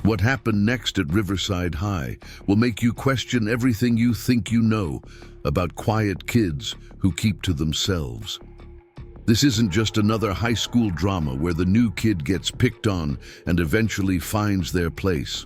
What happened next at Riverside High will make you question everything you think you know about quiet kids who keep to themselves. This isn't just another high school drama where the new kid gets picked on and eventually finds their place.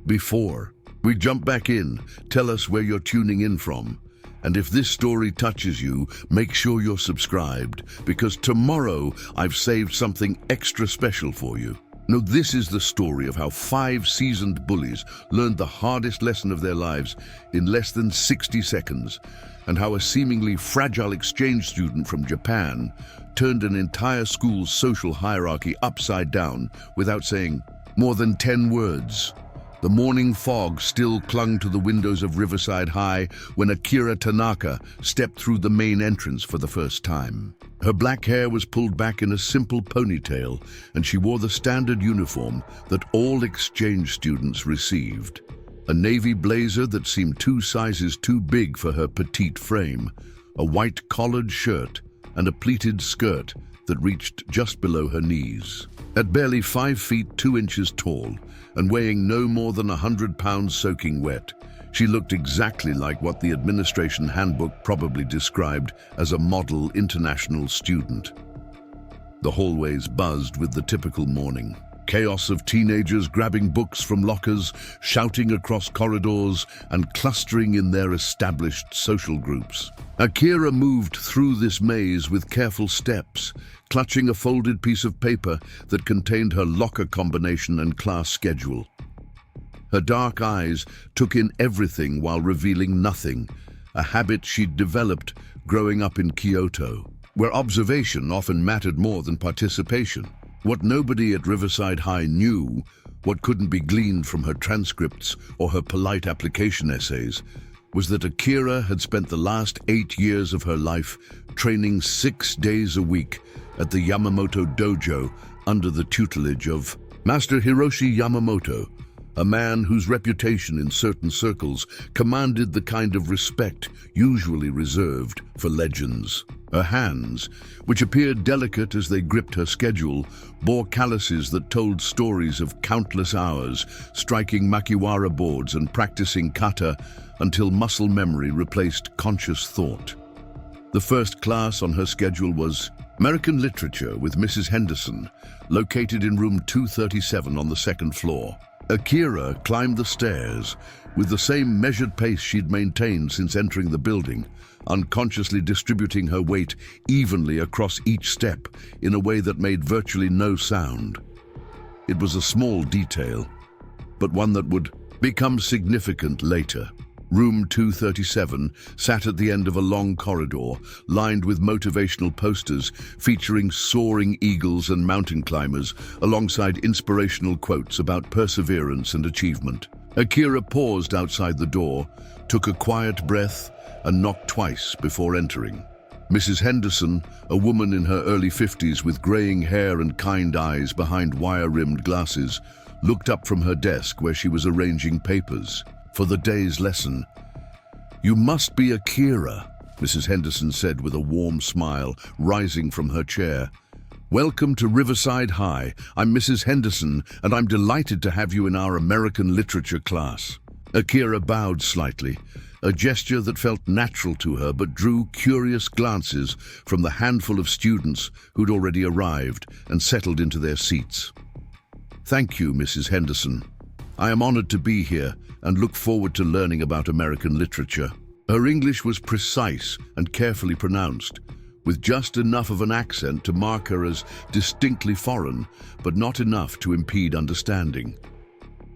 Before we jump back in, tell us where you're tuning in from. And if this story touches you, make sure you're subscribed, because tomorrow I've saved something extra special for you. Now, this is the story of how 5 seasoned bullies learned the hardest lesson of their lives in less than 60 seconds, and how a seemingly fragile exchange student from Japan turned an entire school's social hierarchy upside down without saying more than 10 words. The morning fog still clung to the windows of Riverside High when Akira Tanaka stepped through the main entrance for the first time. Her black hair was pulled back in a simple ponytail, and she wore the standard uniform that all exchange students received. A navy blazer that seemed 2 sizes too big for her petite frame, a white collared shirt, and a pleated skirt that reached just below her knees. At barely 5 feet 2 inches tall and weighing no more than 100 pounds soaking wet, she looked exactly like what the administration handbook probably described as a model international student. The hallways buzzed with the typical morning. Chaos of teenagers grabbing books from lockers, shouting across corridors, and clustering in their established social groups. Akira moved through this maze with careful steps, clutching a folded piece of paper that contained her locker combination and class schedule. Her dark eyes took in everything while revealing nothing, a habit she'd developed growing up in Kyoto, where observation often mattered more than participation. What nobody at Riverside High knew, what couldn't be gleaned from her transcripts or her polite application essays, was that Akira had spent the last 8 years of her life training 6 days a week at the Yamamoto dojo under the tutelage of Master Hiroshi Yamamoto, a man whose reputation in certain circles commanded the kind of respect usually reserved for legends. Her hands, which appeared delicate as they gripped her schedule, bore calluses that told stories of countless hours, striking makiwara boards and practicing kata until muscle memory replaced conscious thought. The first class on her schedule was American Literature with Mrs. Henderson, located in room 237 on the 2nd floor. Akira climbed the stairs with the same measured pace she'd maintained since entering the building, unconsciously distributing her weight evenly across each step in a way that made virtually no sound. It was a small detail, but one that would become significant later. Room 237 sat at the end of a long corridor lined with motivational posters featuring soaring eagles and mountain climbers alongside inspirational quotes about perseverance and achievement. Akira paused outside the door, took a quiet breath, and knocked twice before entering. Mrs. Henderson, a woman in her early 50s with graying hair and kind eyes behind wire-rimmed glasses, looked up from her desk where she was arranging papers for the day's lesson. "You must be Akira," Mrs. Henderson said with a warm smile, rising from her chair. "Welcome to Riverside High. I'm Mrs. Henderson, and I'm delighted to have you in our American literature class." Akira bowed slightly, a gesture that felt natural to her but drew curious glances from the handful of students who'd already arrived and settled into their seats. "Thank you, Mrs. Henderson. I am honored to be here and look forward to learning about American literature." Her English was precise and carefully pronounced, with just enough of an accent to mark her as distinctly foreign, but not enough to impede understanding.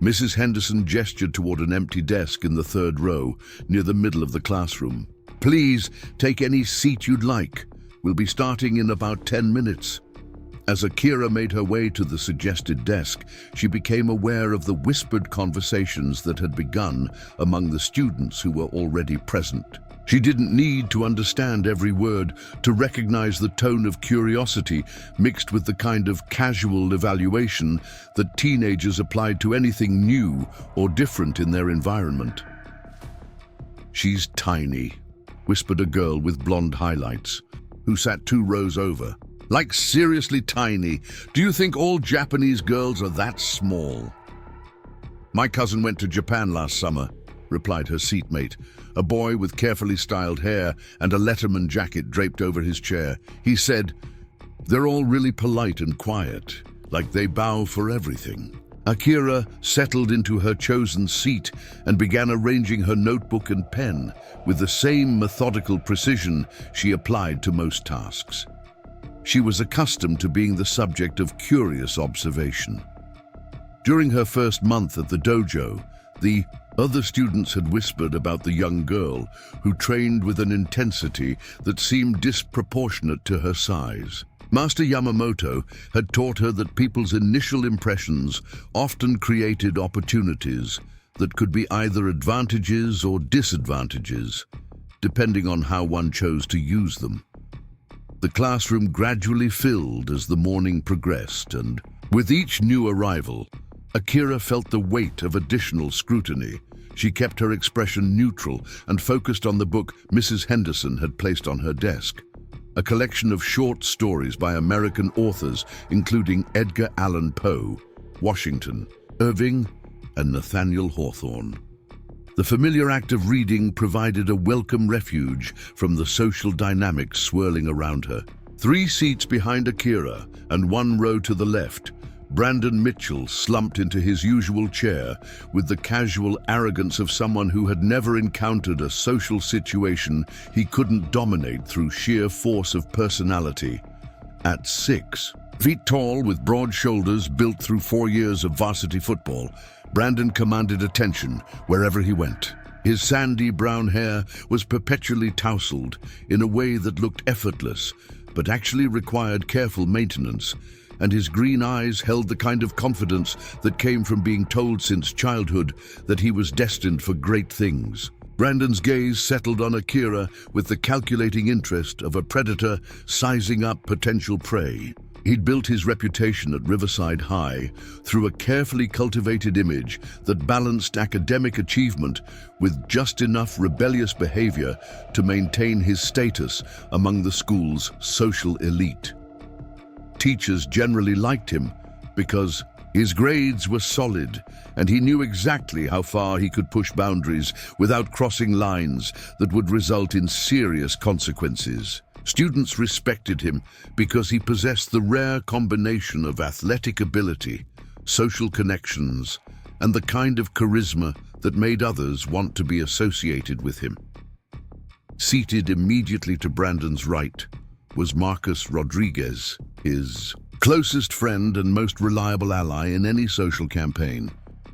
Mrs. Henderson gestured toward an empty desk in the 3rd row, near the middle of the classroom. "Please take any seat you'd like. We'll be starting in about 10 minutes. As Akira made her way to the suggested desk, she became aware of the whispered conversations that had begun among the students who were already present. She didn't need to understand every word to recognize the tone of curiosity mixed with the kind of casual evaluation that teenagers applied to anything new or different in their environment. "She's tiny," whispered a girl with blonde highlights, who sat 2 rows over. "Like seriously tiny. Do you think all Japanese girls are that small?" "My cousin went to Japan last summer," replied her seatmate, a boy with carefully styled hair and a Letterman jacket draped over his chair. He said, "They're all really polite and quiet, like they bow for everything." Akira settled into her chosen seat and began arranging her notebook and pen with the same methodical precision she applied to most tasks. She was accustomed to being the subject of curious observation. During her first month at the dojo, the other students had whispered about the young girl who trained with an intensity that seemed disproportionate to her size. Master Yamamoto had taught her that people's initial impressions often created opportunities that could be either advantages or disadvantages, depending on how one chose to use them. The classroom gradually filled as the morning progressed, and with each new arrival, Akira felt the weight of additional scrutiny. She kept her expression neutral and focused on the book Mrs. Henderson had placed on her desk, a collection of short stories by American authors including Edgar Allan Poe, Washington, Irving, and Nathaniel Hawthorne. The familiar act of reading provided a welcome refuge from the social dynamics swirling around her. 3 seats behind Akira and 1 row to the left, Brandon Mitchell slumped into his usual chair with the casual arrogance of someone who had never encountered a social situation he couldn't dominate through sheer force of personality. At 6 feet tall, with broad shoulders built through 4 years of varsity football, Brandon commanded attention wherever he went. His sandy brown hair was perpetually tousled in a way that looked effortless, but actually required careful maintenance, and his green eyes held the kind of confidence that came from being told since childhood that he was destined for great things. Brandon's gaze settled on Akira with the calculating interest of a predator sizing up potential prey. He'd built his reputation at Riverside High through a carefully cultivated image that balanced academic achievement with just enough rebellious behavior to maintain his status among the school's social elite. Teachers generally liked him because his grades were solid and he knew exactly how far he could push boundaries without crossing lines that would result in serious consequences. Students respected him because he possessed the rare combination of athletic ability, social connections, and the kind of charisma that made others want to be associated with him. Seated immediately to Brandon's right was Marcus Rodriguez, his closest friend and most reliable ally in any social campaign.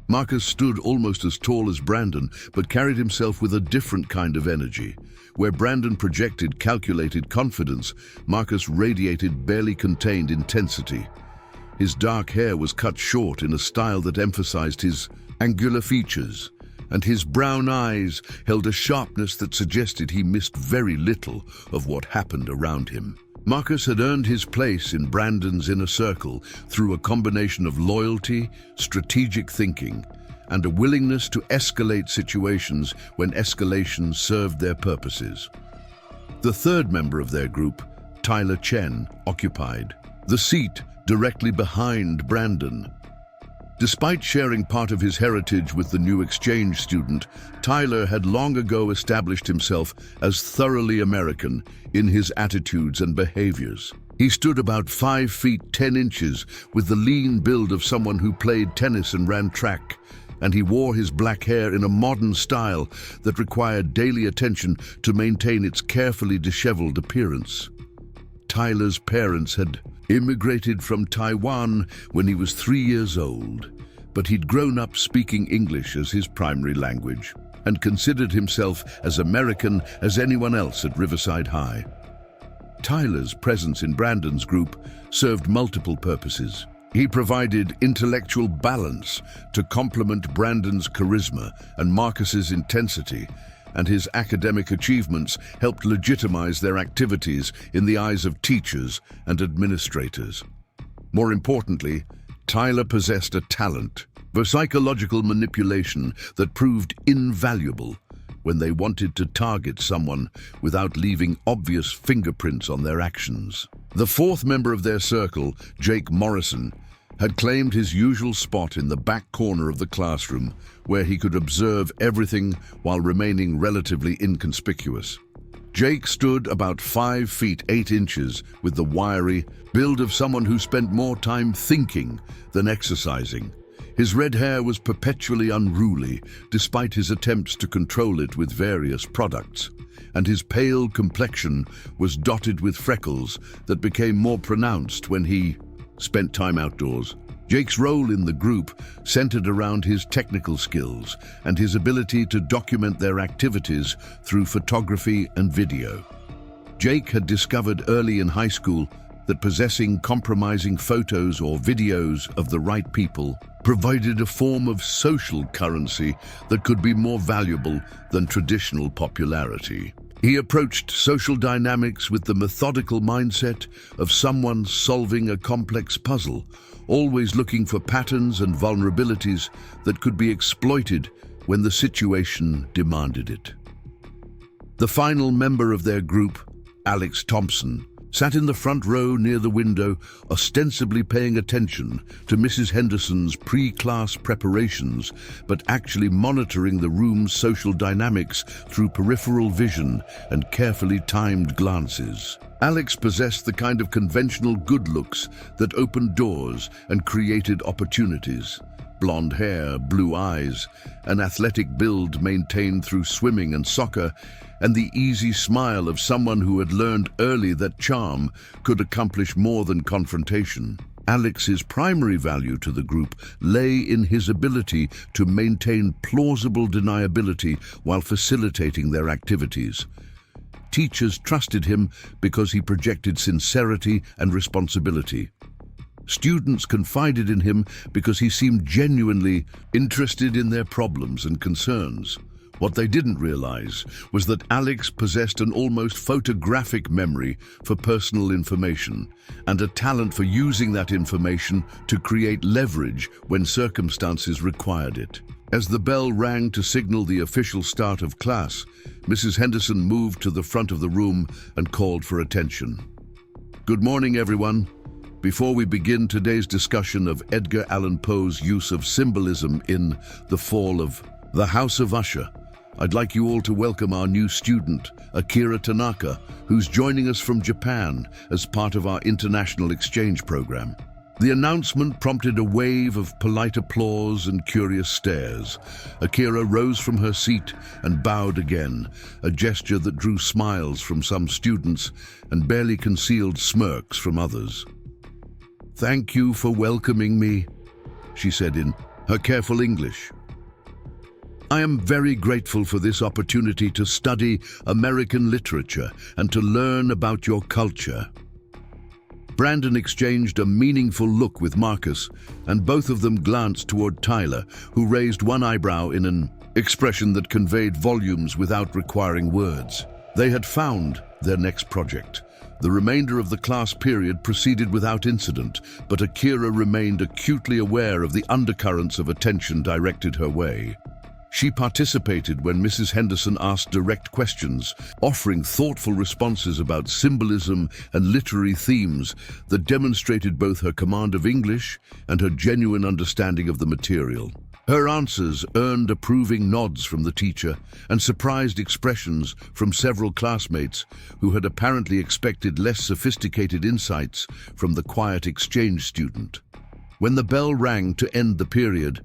Marcus stood almost as tall as Brandon, but carried himself with a different kind of energy. Where Brandon projected calculated confidence, Marcus radiated barely contained intensity. His dark hair was cut short in a style that emphasized his angular features, and his brown eyes held a sharpness that suggested he missed very little of what happened around him. Marcus had earned his place in Brandon's inner circle through a combination of loyalty, strategic thinking, and a willingness to escalate situations when escalation served their purposes. The third member of their group, Tyler Chen, occupied the seat directly behind Brandon. Despite sharing part of his heritage with the new exchange student, Tyler had long ago established himself as thoroughly American in his attitudes and behaviors. He stood about 5 feet 10 inches with the lean build of someone who played tennis and ran track, and he wore his black hair in a modern style that required daily attention to maintain its carefully disheveled appearance. Tyler's parents had immigrated from Taiwan when he was 3 years old, but he'd grown up speaking English as his primary language and considered himself as American as anyone else at Riverside High. Tyler's presence in Brandon's group served multiple purposes. He provided intellectual balance to complement Brandon's charisma and Marcus's intensity, and his academic achievements helped legitimize their activities in the eyes of teachers and administrators. More importantly, Tyler possessed a talent for psychological manipulation that proved invaluable when they wanted to target someone without leaving obvious fingerprints on their actions. The fourth member of their circle, Jake Morrison, had claimed his usual spot in the back corner of the classroom, where he could observe everything while remaining relatively inconspicuous. Jake stood about 5 feet 8 inches with the wiry build of someone who spent more time thinking than exercising. His red hair was perpetually unruly, despite his attempts to control it with various products, and his pale complexion was dotted with freckles that became more pronounced when he spent time outdoors. Jake's role in the group centered around his technical skills and his ability to document their activities through photography and video. Jake had discovered early in high school that possessing compromising photos or videos of the right people provided a form of social currency that could be more valuable than traditional popularity. He approached social dynamics with the methodical mindset of someone solving a complex puzzle, always looking for patterns and vulnerabilities that could be exploited when the situation demanded it. The final member of their group, Alex Thompson, sat in the front row near the window, ostensibly paying attention to Mrs. Henderson's pre-class preparations, but actually monitoring the room's social dynamics through peripheral vision and carefully timed glances. Alex possessed the kind of conventional good looks that opened doors and created opportunities. Blonde hair, blue eyes, an athletic build maintained through swimming and soccer, and the easy smile of someone who had learned early that charm could accomplish more than confrontation. Alex's primary value to the group lay in his ability to maintain plausible deniability while facilitating their activities. Teachers trusted him because he projected sincerity and responsibility. Students confided in him because he seemed genuinely interested in their problems and concerns. What they didn't realize was that Alex possessed an almost photographic memory for personal information and a talent for using that information to create leverage when circumstances required it. As the bell rang to signal the official start of class, Mrs. Henderson moved to the front of the room and called for attention. "Good morning, everyone. Before we begin today's discussion of Edgar Allan Poe's use of symbolism in The Fall of the House of Usher, I'd like you all to welcome our new student, Akira Tanaka, who's joining us from Japan as part of our international exchange program." The announcement prompted a wave of polite applause and curious stares. Akira rose from her seat and bowed again, a gesture that drew smiles from some students and barely concealed smirks from others. "Thank you for welcoming me," she said in her careful English. "I am very grateful for this opportunity to study American literature and to learn about your culture." Brandon exchanged a meaningful look with Marcus, and both of them glanced toward Tyler, who raised one eyebrow in an expression that conveyed volumes without requiring words. They had found their next project. The remainder of the class period proceeded without incident, but Akira remained acutely aware of the undercurrents of attention directed her way. She participated when Mrs. Henderson asked direct questions, offering thoughtful responses about symbolism and literary themes that demonstrated both her command of English and her genuine understanding of the material. Her answers earned approving nods from the teacher and surprised expressions from several classmates who had apparently expected less sophisticated insights from the quiet exchange student. When the bell rang to end the period,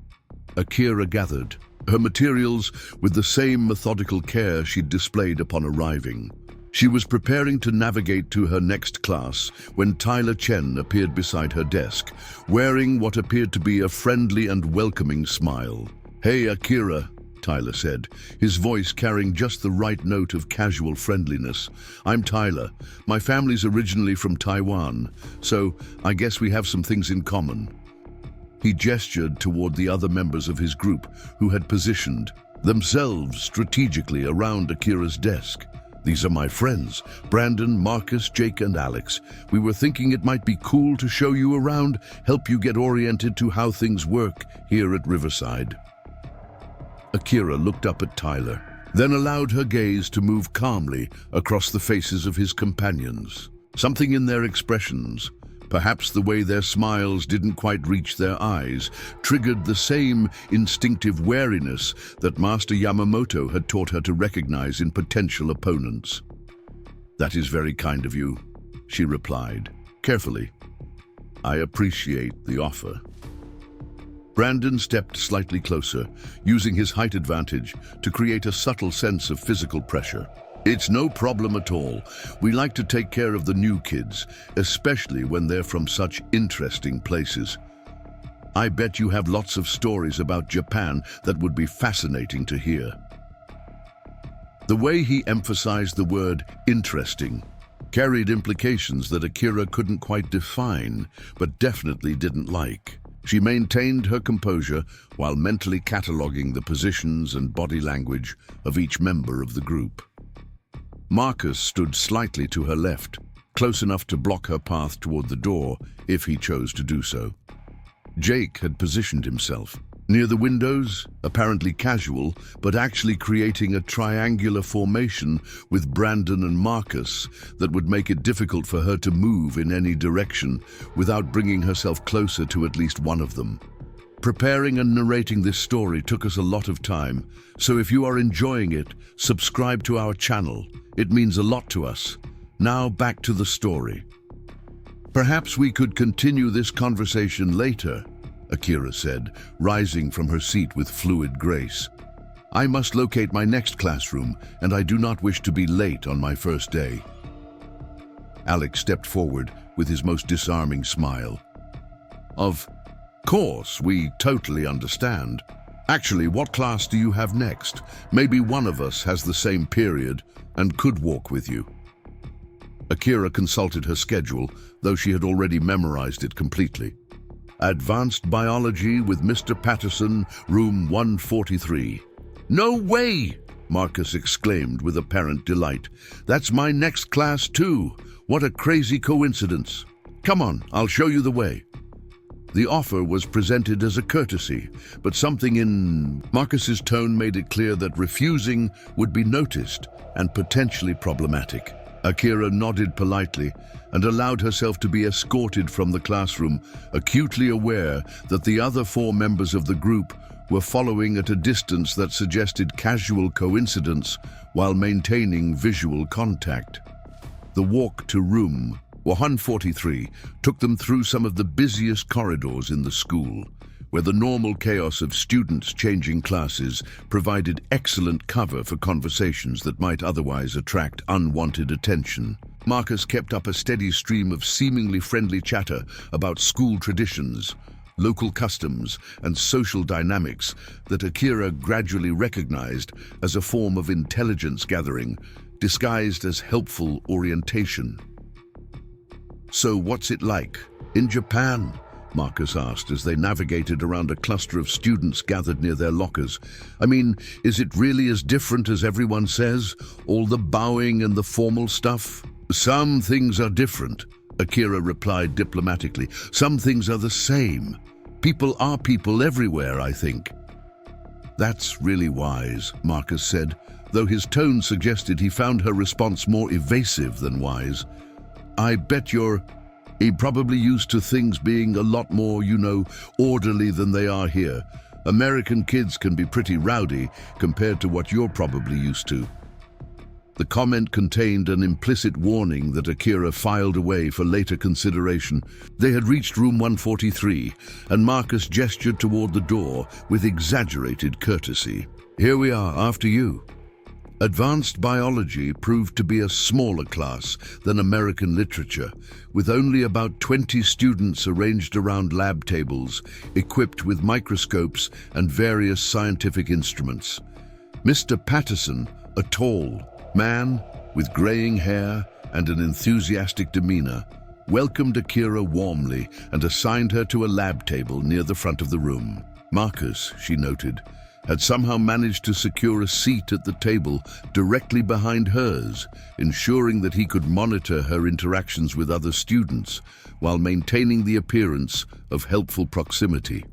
Akira gathered her materials with the same methodical care she'd displayed upon arriving. She was preparing to navigate to her next class when Tyler Chen appeared beside her desk, wearing what appeared to be a friendly and welcoming smile. "Hey, Akira," Tyler said, his voice carrying just the right note of casual friendliness. "I'm Tyler. My family's originally from Taiwan, so I guess we have some things in common." He gestured toward the other members of his group who had positioned themselves strategically around Akira's desk. "These are my friends, Brandon, Marcus, Jake, and Alex. We were thinking it might be cool to show you around, help you get oriented to how things work here at Riverside." Akira looked up at Tyler, then allowed her gaze to move calmly across the faces of his companions. Something in their expressions, Perhaps the way their smiles didn't quite reach their eyes triggered the same instinctive wariness that Master Yamamoto had taught her to recognize in potential opponents. "That is very kind of you," she replied, carefully. "I appreciate the offer." Brandon stepped slightly closer, using his height advantage to create a subtle sense of physical pressure. "It's no problem at all. We like to take care of the new kids, especially when they're from such interesting places. I bet you have lots of stories about Japan that would be fascinating to hear." The way he emphasized the word interesting carried implications that Akira couldn't quite define, but definitely didn't like. She maintained her composure while mentally cataloging the positions and body language of each member of the group. Marcus stood slightly to her left, close enough to block her path toward the door if he chose to do so. Jake had positioned himself near the windows, apparently casual, but actually creating a triangular formation with Brandon and Marcus that would make it difficult for her to move in any direction without bringing herself closer to at least one of them. Preparing and narrating this story took us a lot of time, so if you are enjoying it, subscribe to our channel. It means a lot to us. Now back to the story. "Perhaps we could continue this conversation later," Akira said, rising from her seat with fluid grace. "I must locate my next classroom, and I do not wish to be late on my first day." Alex stepped forward with his most disarming smile. "Of course, we totally understand. Actually, what class do you have next? Maybe one of us has the same period and could walk with you." Akira consulted her schedule, though she had already memorized it completely. "Advanced Biology with Mr. Patterson, room 143. "No way!" Marcus exclaimed with apparent delight. "That's my next class too. What a crazy coincidence. Come on, I'll show you the way." The offer was presented as a courtesy, but something in Marcus's tone made it clear that refusing would be noticed and potentially problematic. Akira nodded politely and allowed herself to be escorted from the classroom, acutely aware that the other 4 members of the group were following at a distance that suggested casual coincidence while maintaining visual contact. The walk to room 143 took them through some of the busiest corridors in the school, where the normal chaos of students changing classes provided excellent cover for conversations that might otherwise attract unwanted attention. Marcus kept up a steady stream of seemingly friendly chatter about school traditions, local customs, and social dynamics that Akira gradually recognized as a form of intelligence gathering, disguised as helpful orientation. "So what's it like in Japan?" Marcus asked as they navigated around a cluster of students gathered near their lockers. "I mean, is it really as different as everyone says? All the bowing and the formal stuff?" "Some things are different," Akira replied diplomatically. "Some things are the same. People are people everywhere, I think." "That's really wise," Marcus said, though his tone suggested he found her response more evasive than wise. "I bet you're probably used to things being a lot more, orderly than they are here. American kids can be pretty rowdy compared to what you're probably used to." The comment contained an implicit warning that Akira filed away for later consideration. They had reached room 143, and Marcus gestured toward the door with exaggerated courtesy. "Here we are, after you." Advanced Biology proved to be a smaller class than American Literature, with only about 20 students arranged around lab tables, equipped with microscopes and various scientific instruments. Mr. Patterson, a tall man with graying hair and an enthusiastic demeanor, welcomed Akira warmly and assigned her to a lab table near the front of the room. Marcus, she noted, had somehow managed to secure a seat at the table directly behind hers, ensuring that he could monitor her interactions with other students while maintaining the appearance of helpful proximity.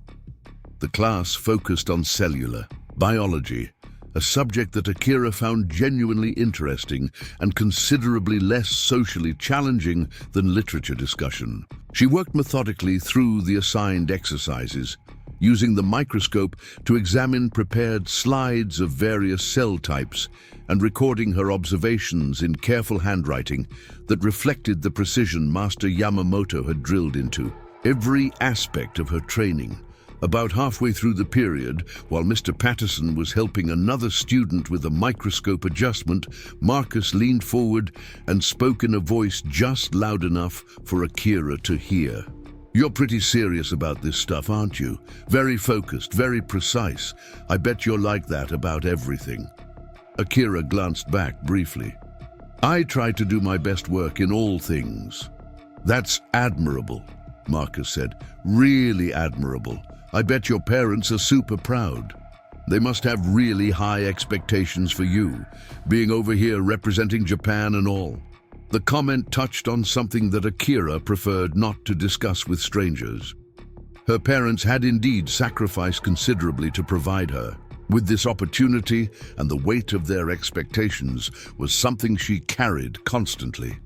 The class focused on cellular biology, a subject that Akira found genuinely interesting and considerably less socially challenging than literature discussion. She worked methodically through the assigned exercises, using the microscope to examine prepared slides of various cell types and recording her observations in careful handwriting that reflected the precision Master Yamamoto had drilled into every aspect of her training. About halfway through the period, while Mr. Patterson was helping another student with a microscope adjustment, Marcus leaned forward and spoke in a voice just loud enough for Akira to hear. "You're pretty serious about this stuff, aren't you? Very focused, very precise. I bet you're like that about everything." Akira glanced back briefly. "I try to do my best work in all things." "That's admirable," Marcus said. "Really admirable. I bet your parents are super proud. They must have really high expectations for you, being over here representing Japan and all." The comment touched on something that Akira preferred not to discuss with strangers. Her parents had indeed sacrificed considerably to provide her. With this opportunity, and the weight of their expectations was something she carried constantly.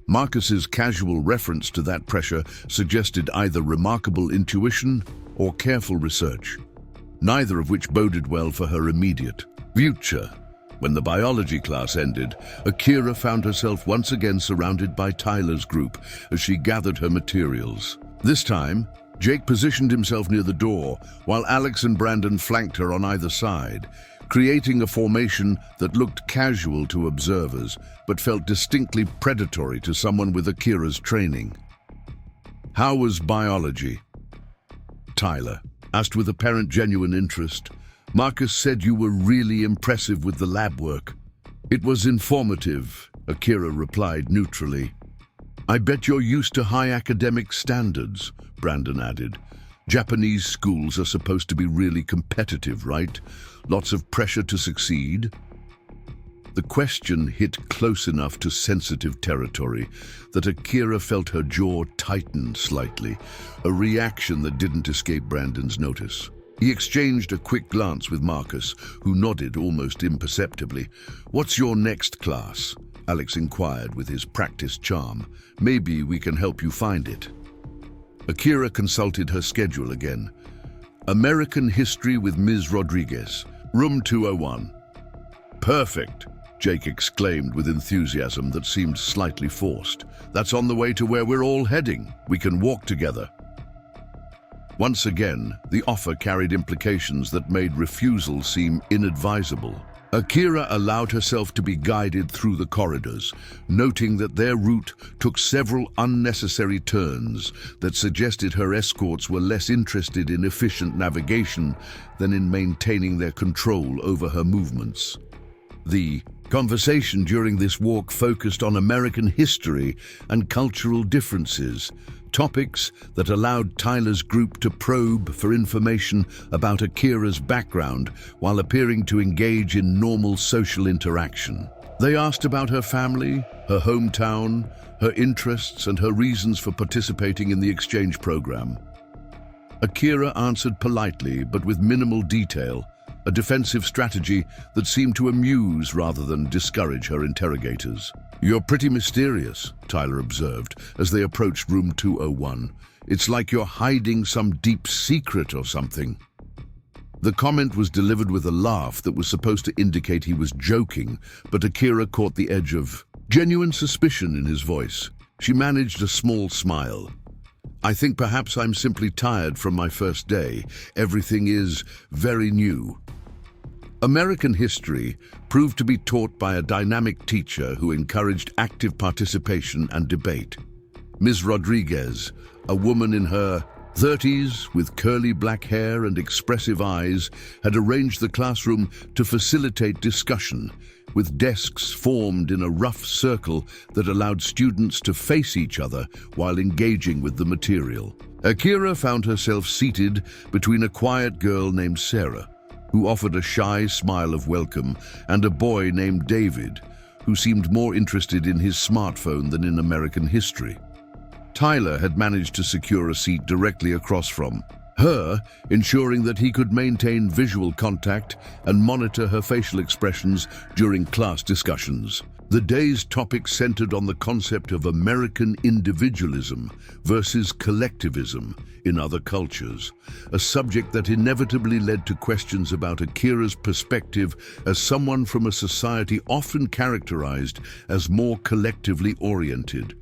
Marcus's casual reference to that pressure suggested either remarkable intuition or careful research, neither of which boded well for her immediate future. When the biology class ended, Akira found herself once again surrounded by Tyler's group as she gathered her materials. This time, Jake positioned himself near the door, while Alex and Brandon flanked her on either side, creating a formation that looked casual to observers, but felt distinctly predatory to someone with Akira's training. "How was biology?" Tyler asked with apparent genuine interest. "Marcus said you were really impressive with the lab work." "It was informative," Akira replied neutrally. "I bet you're used to high academic standards," Brandon added. "Japanese schools are supposed to be really competitive, right? Lots of pressure to succeed." The question hit close enough to sensitive territory that Akira felt her jaw tighten slightly, a reaction that didn't escape Brandon's notice. He exchanged a quick glance with Marcus, who nodded almost imperceptibly. "What's your next class?" Alex inquired with his practiced charm. "Maybe we can help you find it." Akira consulted her schedule again. "American History with Ms. Rodriguez, room 201. "Perfect," Jake exclaimed with enthusiasm that seemed slightly forced. "That's on the way to where we're all heading. We can walk together." Once again, the offer carried implications that made refusal seem inadvisable. Akira allowed herself to be guided through the corridors, noting that their route took several unnecessary turns that suggested her escorts were less interested in efficient navigation than in maintaining their control over her movements. The conversation during this walk focused on American history and cultural differences, topics that allowed Tyler's group to probe for information about Akira's background while appearing to engage in normal social interaction. They asked about her family, her hometown, her interests, and her reasons for participating in the exchange program. Akira answered politely but with minimal detail, a defensive strategy that seemed to amuse rather than discourage her interrogators. "You're pretty mysterious," Tyler observed as they approached room 201. "It's like you're hiding some deep secret or something." The comment was delivered with a laugh that was supposed to indicate he was joking, but Akira caught the edge of genuine suspicion in his voice. She managed a small smile. "I think perhaps I'm simply tired from my first day. Everything is very new." American history proved to be taught by a dynamic teacher who encouraged active participation and debate. Ms. Rodriguez, a woman in her 30s with curly black hair and expressive eyes, had arranged the classroom to facilitate discussion, with desks formed in a rough circle that allowed students to face each other while engaging with the material. Akira found herself seated between a quiet girl named Sarah, who offered a shy smile of welcome, and a boy named David, who seemed more interested in his smartphone than in American history. Tyler had managed to secure a seat directly across from her ensuring that he could maintain visual contact and monitor her facial expressions during class discussions. The day's topic centered on the concept of American individualism versus collectivism in other cultures, a subject that inevitably led to questions about Akira's perspective as someone from a society often characterized as more collectively oriented.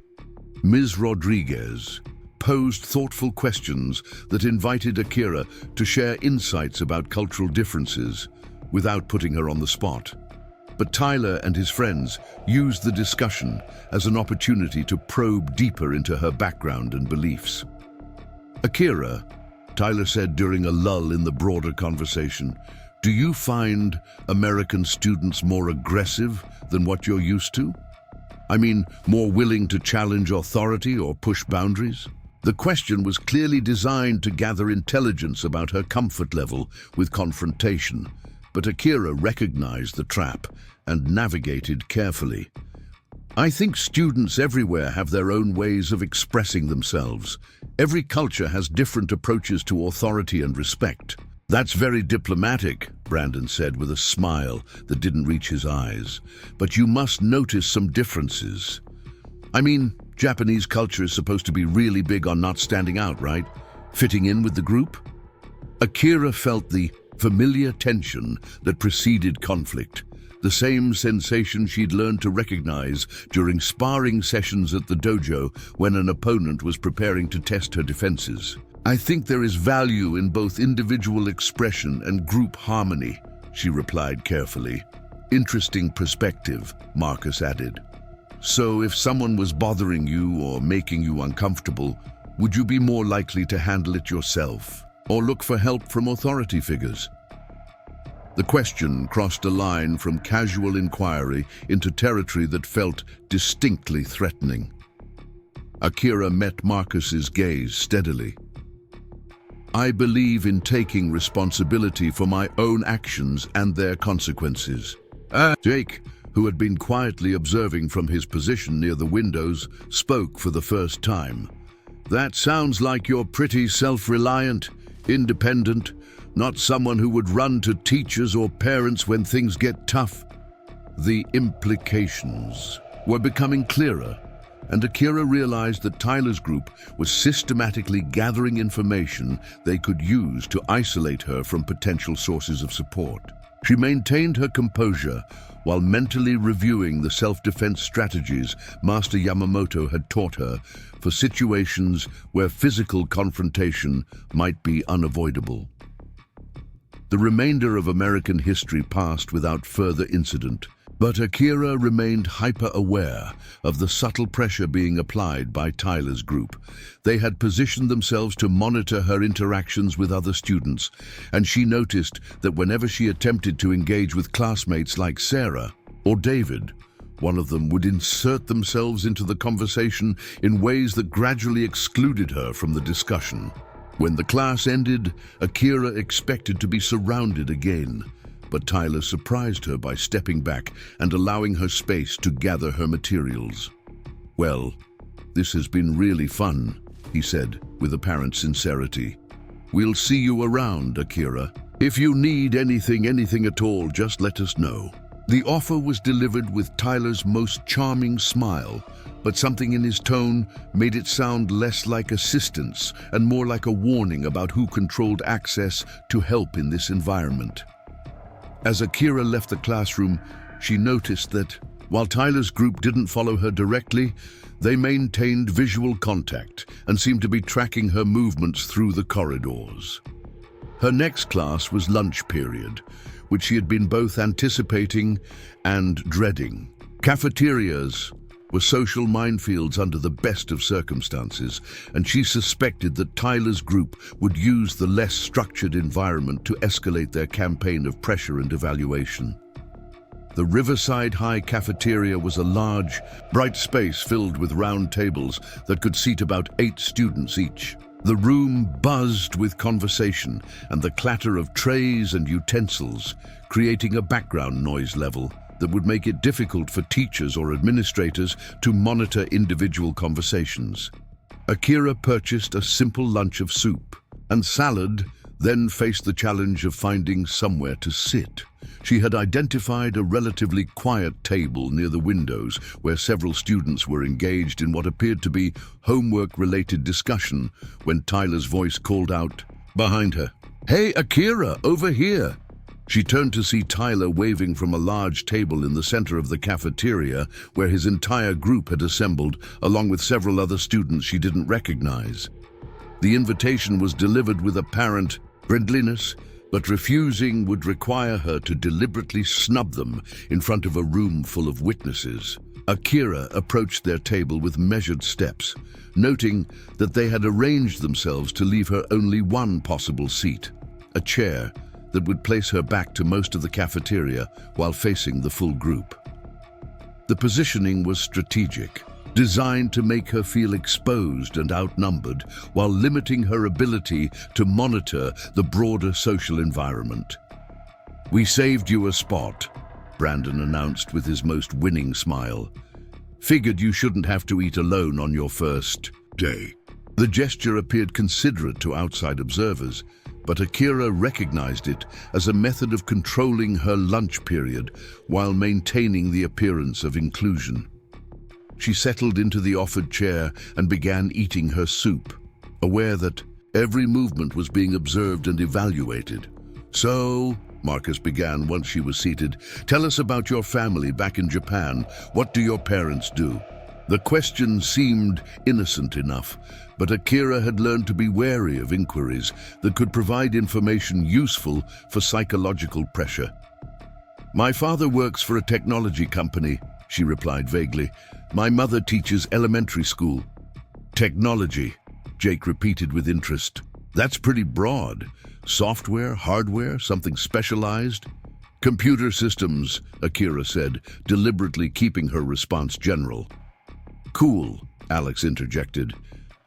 Ms. Rodriguez posed thoughtful questions that invited Akira to share insights about cultural differences without putting her on the spot. But Tyler and his friends used the discussion as an opportunity to probe deeper into her background and beliefs. "Akira," Tyler said during a lull in the broader conversation, "do you find American students more aggressive than what you're used to? I mean, more willing to challenge authority or push boundaries?" The question was clearly designed to gather intelligence about her comfort level with confrontation, but Akira recognized the trap and navigated carefully. "I think students everywhere have their own ways of expressing themselves. Every culture has different approaches to authority and respect." "That's very diplomatic," Brandon said with a smile that didn't reach his eyes. "But you must notice some differences. I mean, Japanese culture is supposed to be really big on not standing out, right? Fitting in with the group?" Akira felt the familiar tension that preceded conflict, the same sensation she'd learned to recognize during sparring sessions at the dojo when an opponent was preparing to test her defenses. "I think there is value in both individual expression and group harmony," she replied carefully. "Interesting perspective," Marcus added. "So if someone was bothering you or making you uncomfortable, would you be more likely to handle it yourself or look for help from authority figures?" The question crossed a line from casual inquiry into territory that felt distinctly threatening. Akira met Marcus's gaze steadily. "I believe in taking responsibility for my own actions and their consequences." Jake, who had been quietly observing from his position near the windows, spoke for the first time. "That sounds like you're pretty self-reliant, independent, not someone who would run to teachers or parents when things get tough." The implications were becoming clearer, and Akira realized that Tyler's group was systematically gathering information they could use to isolate her from potential sources of support. She maintained her composure while mentally reviewing the self-defense strategies Master Yamamoto had taught her for situations where physical confrontation might be unavoidable. The remainder of American history passed without further incident, but Akira remained hyper-aware of the subtle pressure being applied by Tyler's group. They had positioned themselves to monitor her interactions with other students, and she noticed that whenever she attempted to engage with classmates like Sarah or David, one of them would insert themselves into the conversation in ways that gradually excluded her from the discussion. When the class ended, Akira expected to be surrounded again, but Tyler surprised her by stepping back and allowing her space to gather her materials. "Well, this has been really fun," he said with apparent sincerity. "We'll see you around, Akira. If you need anything at all, just let us know." The offer was delivered with Tyler's most charming smile, but something in his tone made it sound less like assistance and more like a warning about who controlled access to help in this environment. As Akira left the classroom, she noticed that, while Tyler's group didn't follow her directly, they maintained visual contact and seemed to be tracking her movements through the corridors. Her next class was lunch period, which she had been both anticipating and dreading. Cafeterias were social minefields under the best of circumstances, and she suspected that Tyler's group would use the less structured environment to escalate their campaign of pressure and evaluation. The Riverside High cafeteria was a large, bright space filled with round tables that could seat about 8 students each. The room buzzed with conversation and the clatter of trays and utensils, creating a background noise level that would make it difficult for teachers or administrators to monitor individual conversations. Akira purchased a simple lunch of soup, and salad, then faced the challenge of finding somewhere to sit. She had identified a relatively quiet table near the windows where several students were engaged in what appeared to be homework-related discussion when Tyler's voice called out behind her, "Hey, Akira, over here!" She turned to see Tyler waving from a large table in the center of the cafeteria where his entire group had assembled, along with several other students she didn't recognize. The invitation was delivered with apparent friendliness, but refusing would require her to deliberately snub them in front of a room full of witnesses. Akira approached their table with measured steps, noting that they had arranged themselves to leave her only one possible seat, a chair that would place her back to most of the cafeteria while facing the full group. The positioning was strategic, designed to make her feel exposed and outnumbered while limiting her ability to monitor the broader social environment. "We saved you a spot," Brandon announced with his most winning smile. "Figured you shouldn't have to eat alone on your first day." The gesture appeared considerate to outside observers, but Akira recognized it as a method of controlling her lunch period while maintaining the appearance of inclusion. She settled into the offered chair and began eating her soup, aware that every movement was being observed and evaluated. "So," Marcus began once she was seated, "tell us about your family back in Japan. What do your parents do?" The question seemed innocent enough, but Akira had learned to be wary of inquiries that could provide information useful for psychological pressure. "My father works for a technology company," she replied vaguely. "My mother teaches elementary school." "Technology," Jake repeated with interest. "That's pretty broad. Software, hardware, something specialized?" "Computer systems," Akira said, deliberately keeping her response general. "Cool," Alex interjected.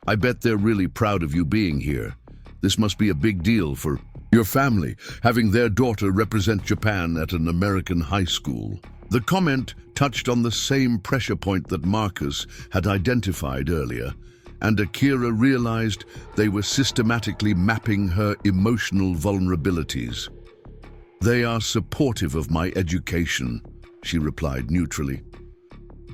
"I bet they're really proud of you being here. This must be a big deal for your family, having their daughter represent Japan at an American high school." The comment touched on the same pressure point that Marcus had identified earlier, and Akira realized they were systematically mapping her emotional vulnerabilities. "They are supportive of my education," she replied neutrally.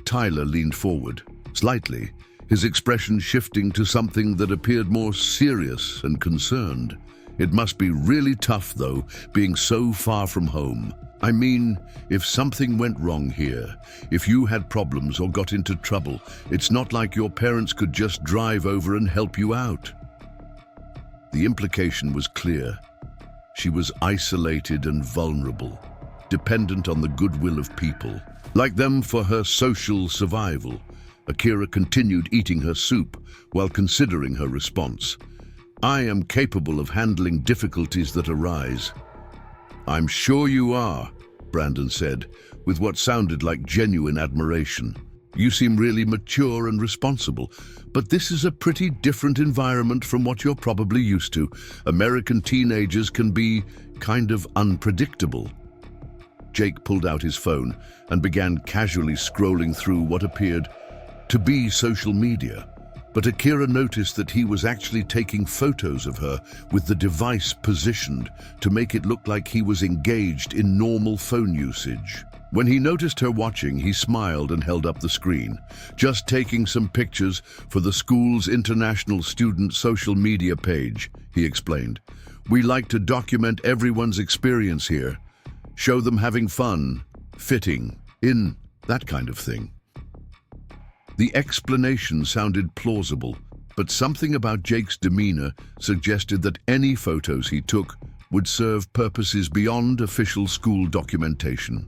Tyler leaned forward, slightly, his expression shifting to something that appeared more serious and concerned. "It must be really tough, though, being so far from home. I mean, if something went wrong here, if you had problems or got into trouble, it's not like your parents could just drive over and help you out." The implication was clear. She was isolated and vulnerable, dependent on the goodwill of people, like them for her social survival. Akira continued eating her soup while considering her response. "I am capable of handling difficulties that arise." "I'm sure you are," Brandon said, with what sounded like genuine admiration. "You seem really mature and responsible, but this is a pretty different environment from what you're probably used to. American teenagers can be kind of unpredictable." Jake pulled out his phone and began casually scrolling through what appeared to be social media. But Akira noticed that he was actually taking photos of her with the device positioned to make it look like he was engaged in normal phone usage. When he noticed her watching, he smiled and held up the screen. "Just taking some pictures for the school's international student social media page," he explained. "We like to document everyone's experience here, show them having fun, fitting in, that kind of thing." The explanation sounded plausible, but something about Jake's demeanor suggested that any photos he took would serve purposes beyond official school documentation.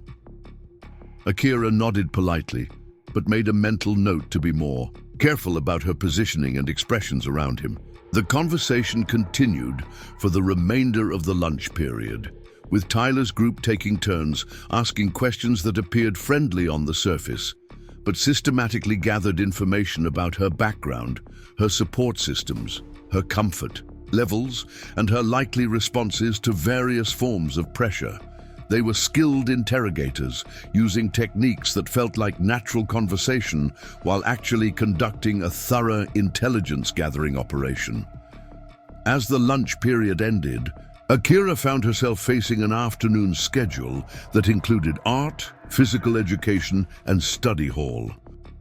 Akira nodded politely, but made a mental note to be more careful about her positioning and expressions around him. The conversation continued for the remainder of the lunch period, with Tyler's group taking turns asking questions that appeared friendly on the surface, but systematically gathered information about her background, her support systems, her comfort levels, and her likely responses to various forms of pressure. They were skilled interrogators, using techniques that felt like natural conversation while actually conducting a thorough intelligence-gathering operation. As the lunch period ended, Akira found herself facing an afternoon schedule that included art, physical education, and study hall.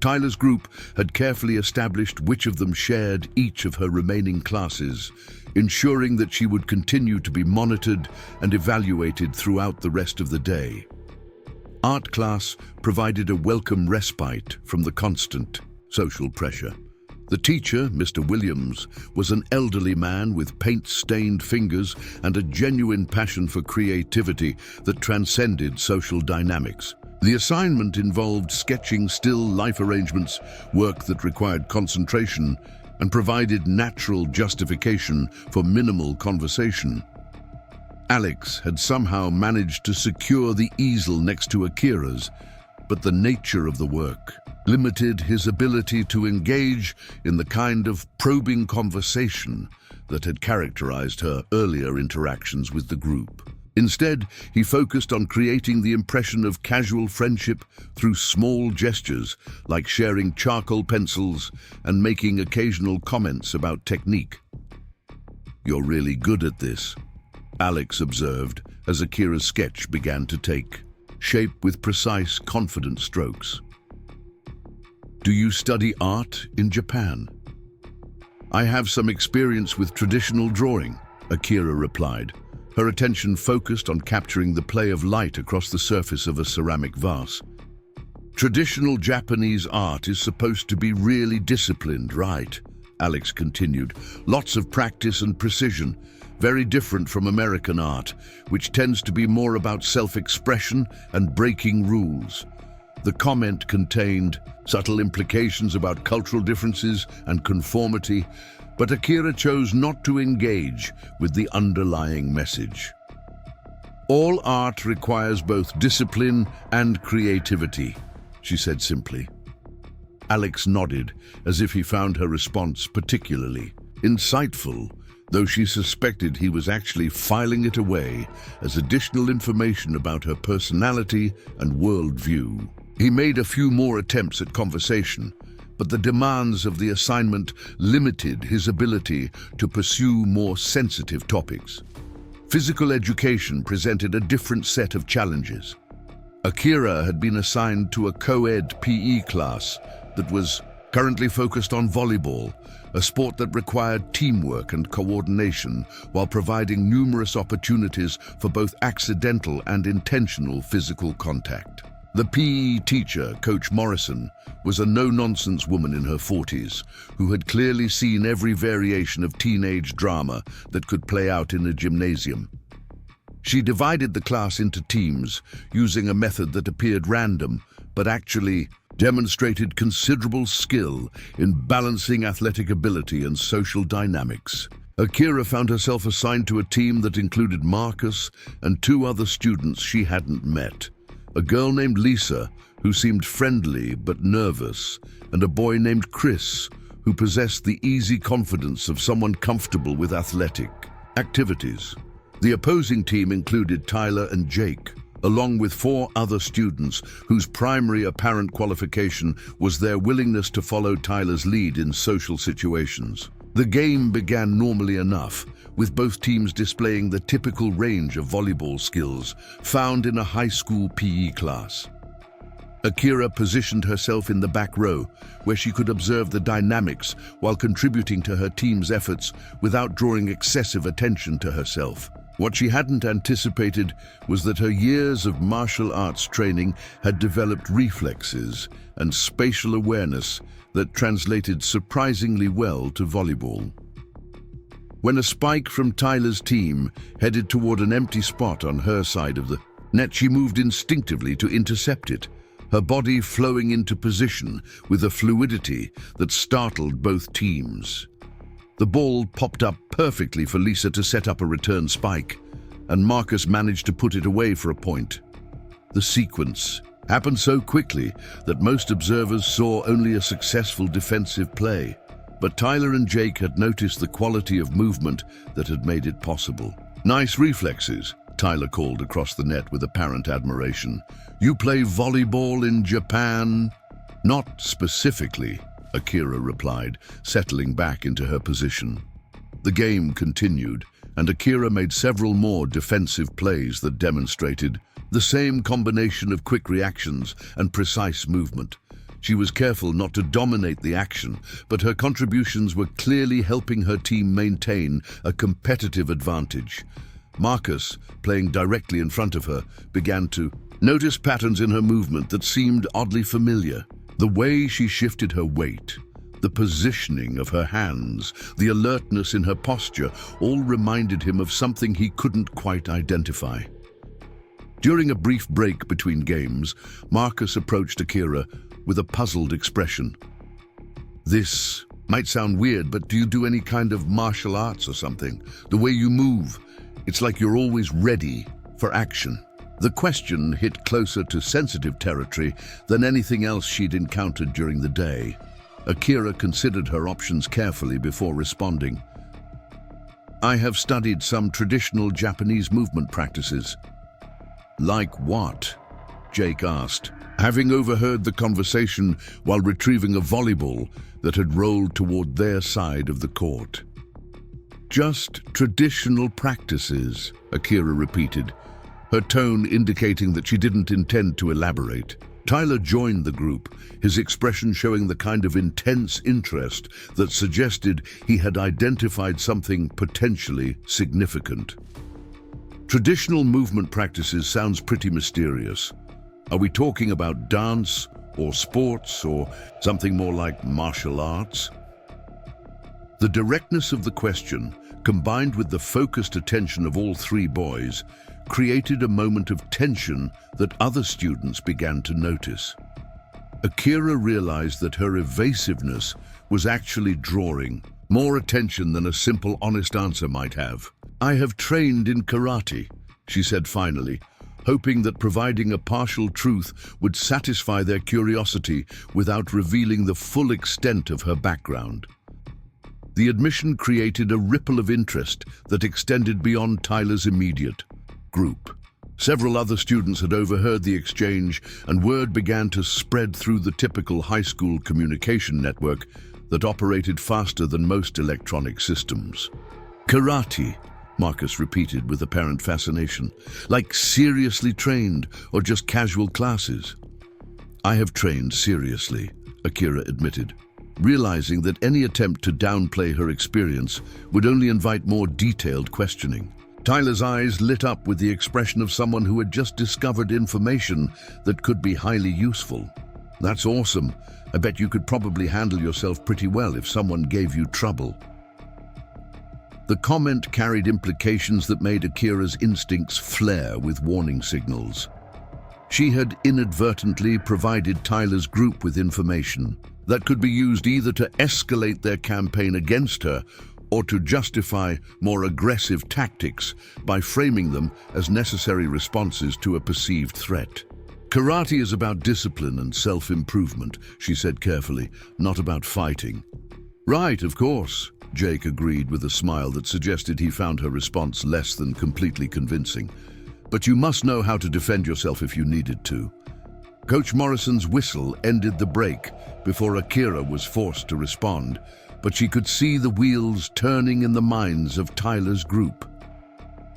Tyler's group had carefully established which of them shared each of her remaining classes, ensuring that she would continue to be monitored and evaluated throughout the rest of the day. Art class provided a welcome respite from the constant social pressure. The teacher, Mr. Williams, was an elderly man with paint-stained fingers and a genuine passion for creativity that transcended social dynamics. The assignment involved sketching still life arrangements, work that required concentration, and provided natural justification for minimal conversation. Alex had somehow managed to secure the easel next to Akira's, but the nature of the work limited his ability to engage in the kind of probing conversation that had characterized her earlier interactions with the group. Instead, he focused on creating the impression of casual friendship through small gestures, like sharing charcoal pencils and making occasional comments about technique. "You're really good at this," Alex observed as Akira's sketch began to take shape with precise, confident strokes. "Do you study art in Japan?" "I have some experience with traditional drawing," Akira replied, her attention focused on capturing the play of light across the surface of a ceramic vase. "Traditional Japanese art is supposed to be really disciplined, right?" Alex continued. "Lots of practice and precision, very different from American art, which tends to be more about self-expression and breaking rules." The comment contained subtle implications about cultural differences and conformity, but Akira chose not to engage with the underlying message. "All art requires both discipline and creativity," she said simply. Alex nodded, as if he found her response particularly insightful, though she suspected he was actually filing it away as additional information about her personality and worldview. He made a few more attempts at conversation, but the demands of the assignment limited his ability to pursue more sensitive topics. Physical education presented a different set of challenges. Akira had been assigned to a co-ed PE class that was currently focused on volleyball, a sport that required teamwork and coordination while providing numerous opportunities for both accidental and intentional physical contact. The PE teacher, Coach Morrison, was a no-nonsense woman in her 40s who had clearly seen every variation of teenage drama that could play out in a gymnasium. She divided the class into teams using a method that appeared random but actually demonstrated considerable skill in balancing athletic ability and social dynamics. Akira found herself assigned to a team that included Marcus and two other students she hadn't met. A girl named Lisa, who seemed friendly but nervous, and a boy named Chris, who possessed the easy confidence of someone comfortable with athletic activities. The opposing team included Tyler and Jake, along with 4 other students whose primary apparent qualification was their willingness to follow Tyler's lead in social situations. The game began normally enough, with both teams displaying the typical range of volleyball skills found in a high school PE class. Akira positioned herself in the back row, where she could observe the dynamics while contributing to her team's efforts without drawing excessive attention to herself. What she hadn't anticipated was that her years of martial arts training had developed reflexes and spatial awareness that translated surprisingly well to volleyball. When a spike from Tyler's team headed toward an empty spot on her side of the net, she moved instinctively to intercept it, her body flowing into position with a fluidity that startled both teams. The ball popped up perfectly for Lisa to set up a return spike, and Marcus managed to put it away for a point. The sequence happened so quickly that most observers saw only a successful defensive play. But Tyler and Jake had noticed the quality of movement that had made it possible. "Nice reflexes," Tyler called across the net with apparent admiration. "You play volleyball in Japan?" "Not specifically," Akira replied, settling back into her position. The game continued, and Akira made several more defensive plays that demonstrated the same combination of quick reactions and precise movement. She was careful not to dominate the action, but her contributions were clearly helping her team maintain a competitive advantage. Marcus, playing directly in front of her, began to notice patterns in her movement that seemed oddly familiar. The way she shifted her weight, the positioning of her hands, the alertness in her posture, all reminded him of something he couldn't quite identify. During a brief break between games, Marcus approached Akira with a puzzled expression. "This might sound weird, but do you do any kind of martial arts or something? The way you move, it's like you're always ready for action." The question hit closer to sensitive territory than anything else she'd encountered during the day. Akira considered her options carefully before responding. "I have studied some traditional Japanese movement practices." "Like what?" Jake asked, having overheard the conversation while retrieving a volleyball that had rolled toward their side of the court. "Just traditional practices," Akira repeated, her tone indicating that she didn't intend to elaborate. Tyler joined the group, his expression showing the kind of intense interest that suggested he had identified something potentially significant. "Traditional movement practices sounds pretty mysterious. Are we talking about dance or sports or something more like martial arts?" The directness of the question, combined with the focused attention of all three boys, created a moment of tension that other students began to notice. Akira realized that her evasiveness was actually drawing more attention than a simple, honest answer might have. "I have trained in karate," she said finally, hoping that providing a partial truth would satisfy their curiosity without revealing the full extent of her background. The admission created a ripple of interest that extended beyond Tyler's immediate group. Several other students had overheard the exchange, and word began to spread through the typical high school communication network that operated faster than most electronic systems. "Karate," Marcus repeated with apparent fascination. "Like seriously trained or just casual classes?" "I have trained seriously," Akira admitted, realizing that any attempt to downplay her experience would only invite more detailed questioning. Tyler's eyes lit up with the expression of someone who had just discovered information that could be highly useful. "That's awesome. I bet you could probably handle yourself pretty well if someone gave you trouble." The comment carried implications that made Akira's instincts flare with warning signals. She had inadvertently provided Tyler's group with information that could be used either to escalate their campaign against her or to justify more aggressive tactics by framing them as necessary responses to a perceived threat. "Karate is about discipline and self-improvement," she said carefully, "not about fighting." "Right, of course," Jake agreed with a smile that suggested he found her response less than completely convincing. "But you must know how to defend yourself if you needed to." Coach Morrison's whistle ended the break before Akira was forced to respond, but she could see the wheels turning in the minds of Tyler's group.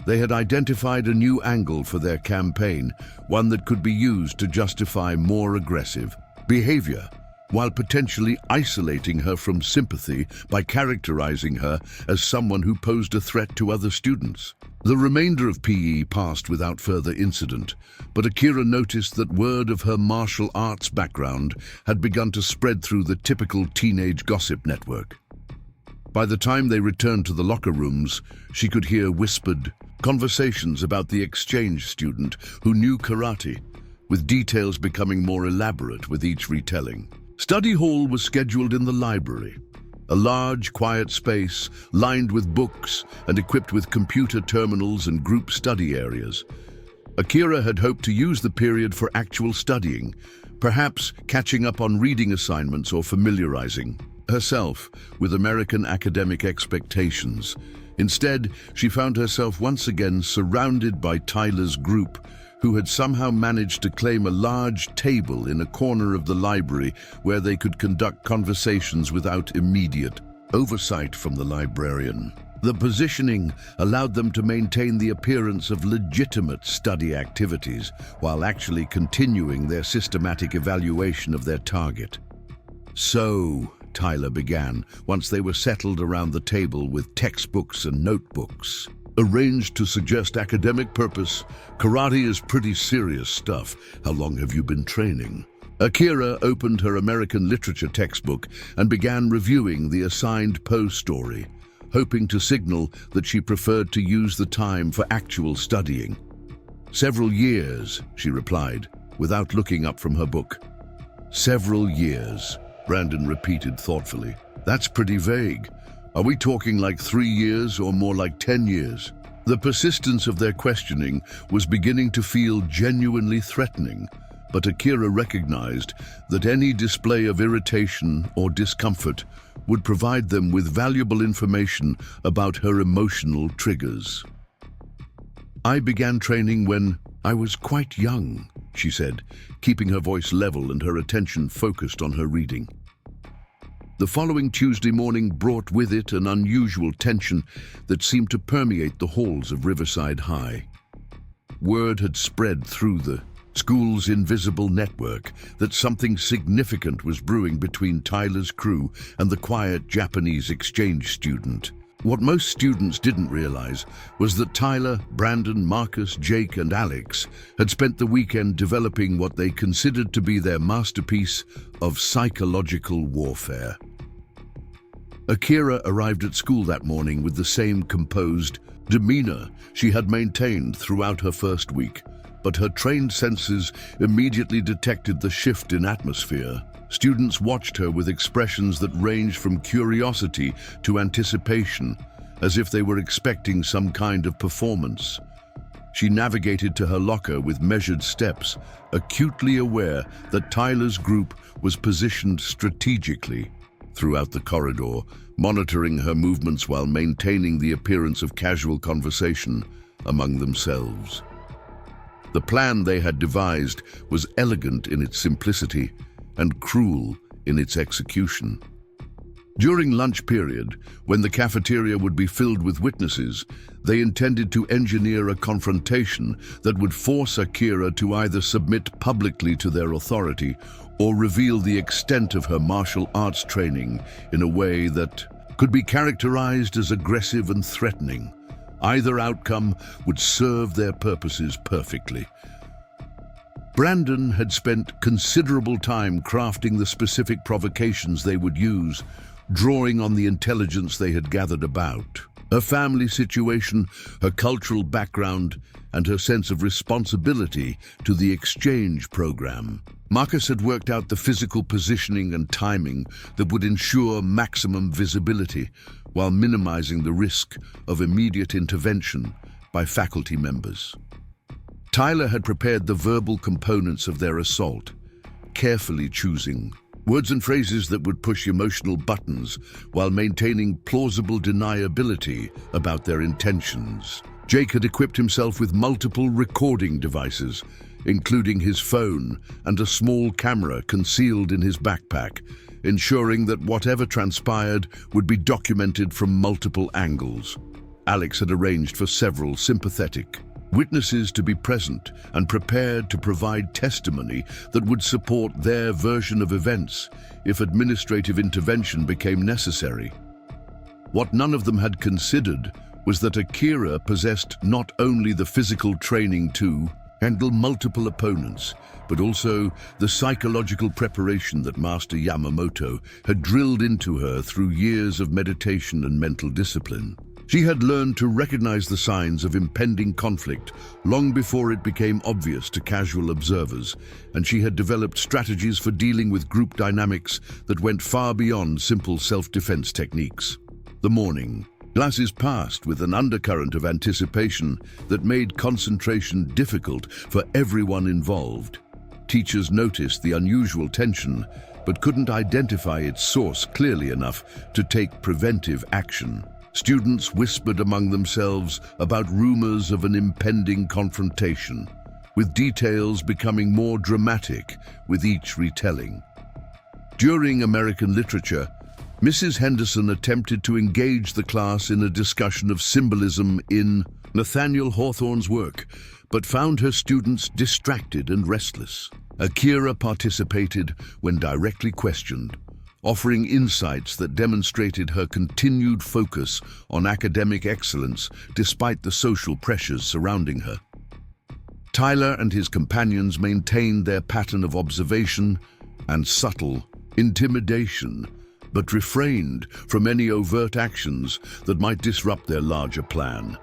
They had identified a new angle for their campaign, one that could be used to justify more aggressive behavior, while potentially isolating her from sympathy by characterizing her as someone who posed a threat to other students. The remainder of PE passed without further incident, but Akira noticed that word of her martial arts background had begun to spread through the typical teenage gossip network. By the time they returned to the locker rooms, she could hear whispered conversations about the exchange student who knew karate, with details becoming more elaborate with each retelling. Study hall was scheduled in the library, a large, quiet space lined with books and equipped with computer terminals and group study areas. Akira had hoped to use the period for actual studying, perhaps catching up on reading assignments or familiarizing herself with American academic expectations. Instead, she found herself once again surrounded by Tyler's group, who had somehow managed to claim a large table in a corner of the library where they could conduct conversations without immediate oversight from the librarian. The positioning allowed them to maintain the appearance of legitimate study activities while actually continuing their systematic evaluation of their target. "So," Tyler began, once they were settled around the table with textbooks and notebooks, "arranged to suggest academic purpose, karate is pretty serious stuff. How long have you been training?" Akira opened her American literature textbook and began reviewing the assigned Poe story, hoping to signal that she preferred to use the time for actual studying. "Several years," she replied, without looking up from her book. "Several years," Brandon repeated thoughtfully. "That's pretty vague. Are we talking like 3 years or more like 10 years? The persistence of their questioning was beginning to feel genuinely threatening, but Akira recognized that any display of irritation or discomfort would provide them with valuable information about her emotional triggers. "I began training when I was quite young," she said, keeping her voice level and her attention focused on her reading. The following Tuesday morning brought with it an unusual tension that seemed to permeate the halls of Riverside High. Word had spread through the school's invisible network that something significant was brewing between Tyler's crew and the quiet Japanese exchange student. What most students didn't realize was that Tyler, Brandon, Marcus, Jake, and Alex had spent the weekend developing what they considered to be their masterpiece of psychological warfare. Akira arrived at school that morning with the same composed demeanor she had maintained throughout her first week, but her trained senses immediately detected the shift in atmosphere. Students watched her with expressions that ranged from curiosity to anticipation, as if they were expecting some kind of performance. She navigated to her locker with measured steps, acutely aware that Tyler's group was positioned strategically throughout the corridor, monitoring her movements while maintaining the appearance of casual conversation among themselves. The plan they had devised was elegant in its simplicity and cruel in its execution. During lunch period, when the cafeteria would be filled with witnesses, they intended to engineer a confrontation that would force Akira to either submit publicly to their authority or reveal the extent of her martial arts training in a way that could be characterized as aggressive and threatening. Either outcome would serve their purposes perfectly. Brandon had spent considerable time crafting the specific provocations they would use, drawing on the intelligence they had gathered about her family situation, her cultural background, and her sense of responsibility to the exchange program. Marcus had worked out the physical positioning and timing that would ensure maximum visibility while minimizing the risk of immediate intervention by faculty members. Tyler had prepared the verbal components of their assault, carefully choosing words and phrases that would push emotional buttons while maintaining plausible deniability about their intentions. Jake had equipped himself with multiple recording devices, including his phone and a small camera concealed in his backpack, ensuring that whatever transpired would be documented from multiple angles. Alex had arranged for several sympathetic witnesses to be present and prepared to provide testimony that would support their version of events if administrative intervention became necessary. What none of them had considered was that Akira possessed not only the physical training to handle multiple opponents, but also the psychological preparation that Master Yamamoto had drilled into her through years of meditation and mental discipline. She had learned to recognize the signs of impending conflict long before it became obvious to casual observers, and she had developed strategies for dealing with group dynamics that went far beyond simple self-defense techniques. The morning classes passed with an undercurrent of anticipation that made concentration difficult for everyone involved. Teachers noticed the unusual tension, but couldn't identify its source clearly enough to take preventive action. Students whispered among themselves about rumors of an impending confrontation, with details becoming more dramatic with each retelling. During American literature, Mrs. Henderson attempted to engage the class in a discussion of symbolism in Nathaniel Hawthorne's work, but found her students distracted and restless. Akira participated when directly questioned, offering insights that demonstrated her continued focus on academic excellence despite the social pressures surrounding her. Tyler and his companions maintained their pattern of observation and subtle intimidation, but refrained from any overt actions that might disrupt their larger plan.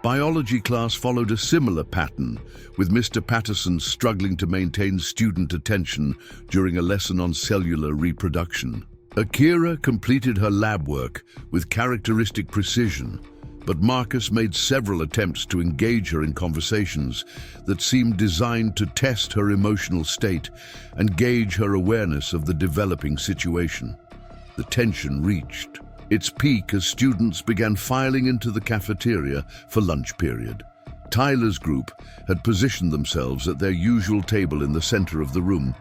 Biology class followed a similar pattern, with Mr. Patterson struggling to maintain student attention during a lesson on cellular reproduction. Akira completed her lab work with characteristic precision, but Marcus made several attempts to engage her in conversations that seemed designed to test her emotional state and gauge her awareness of the developing situation. The tension reached its peak as students began filing into the cafeteria for lunch period. Tyler's group had positioned themselves at their usual table in the center of the room,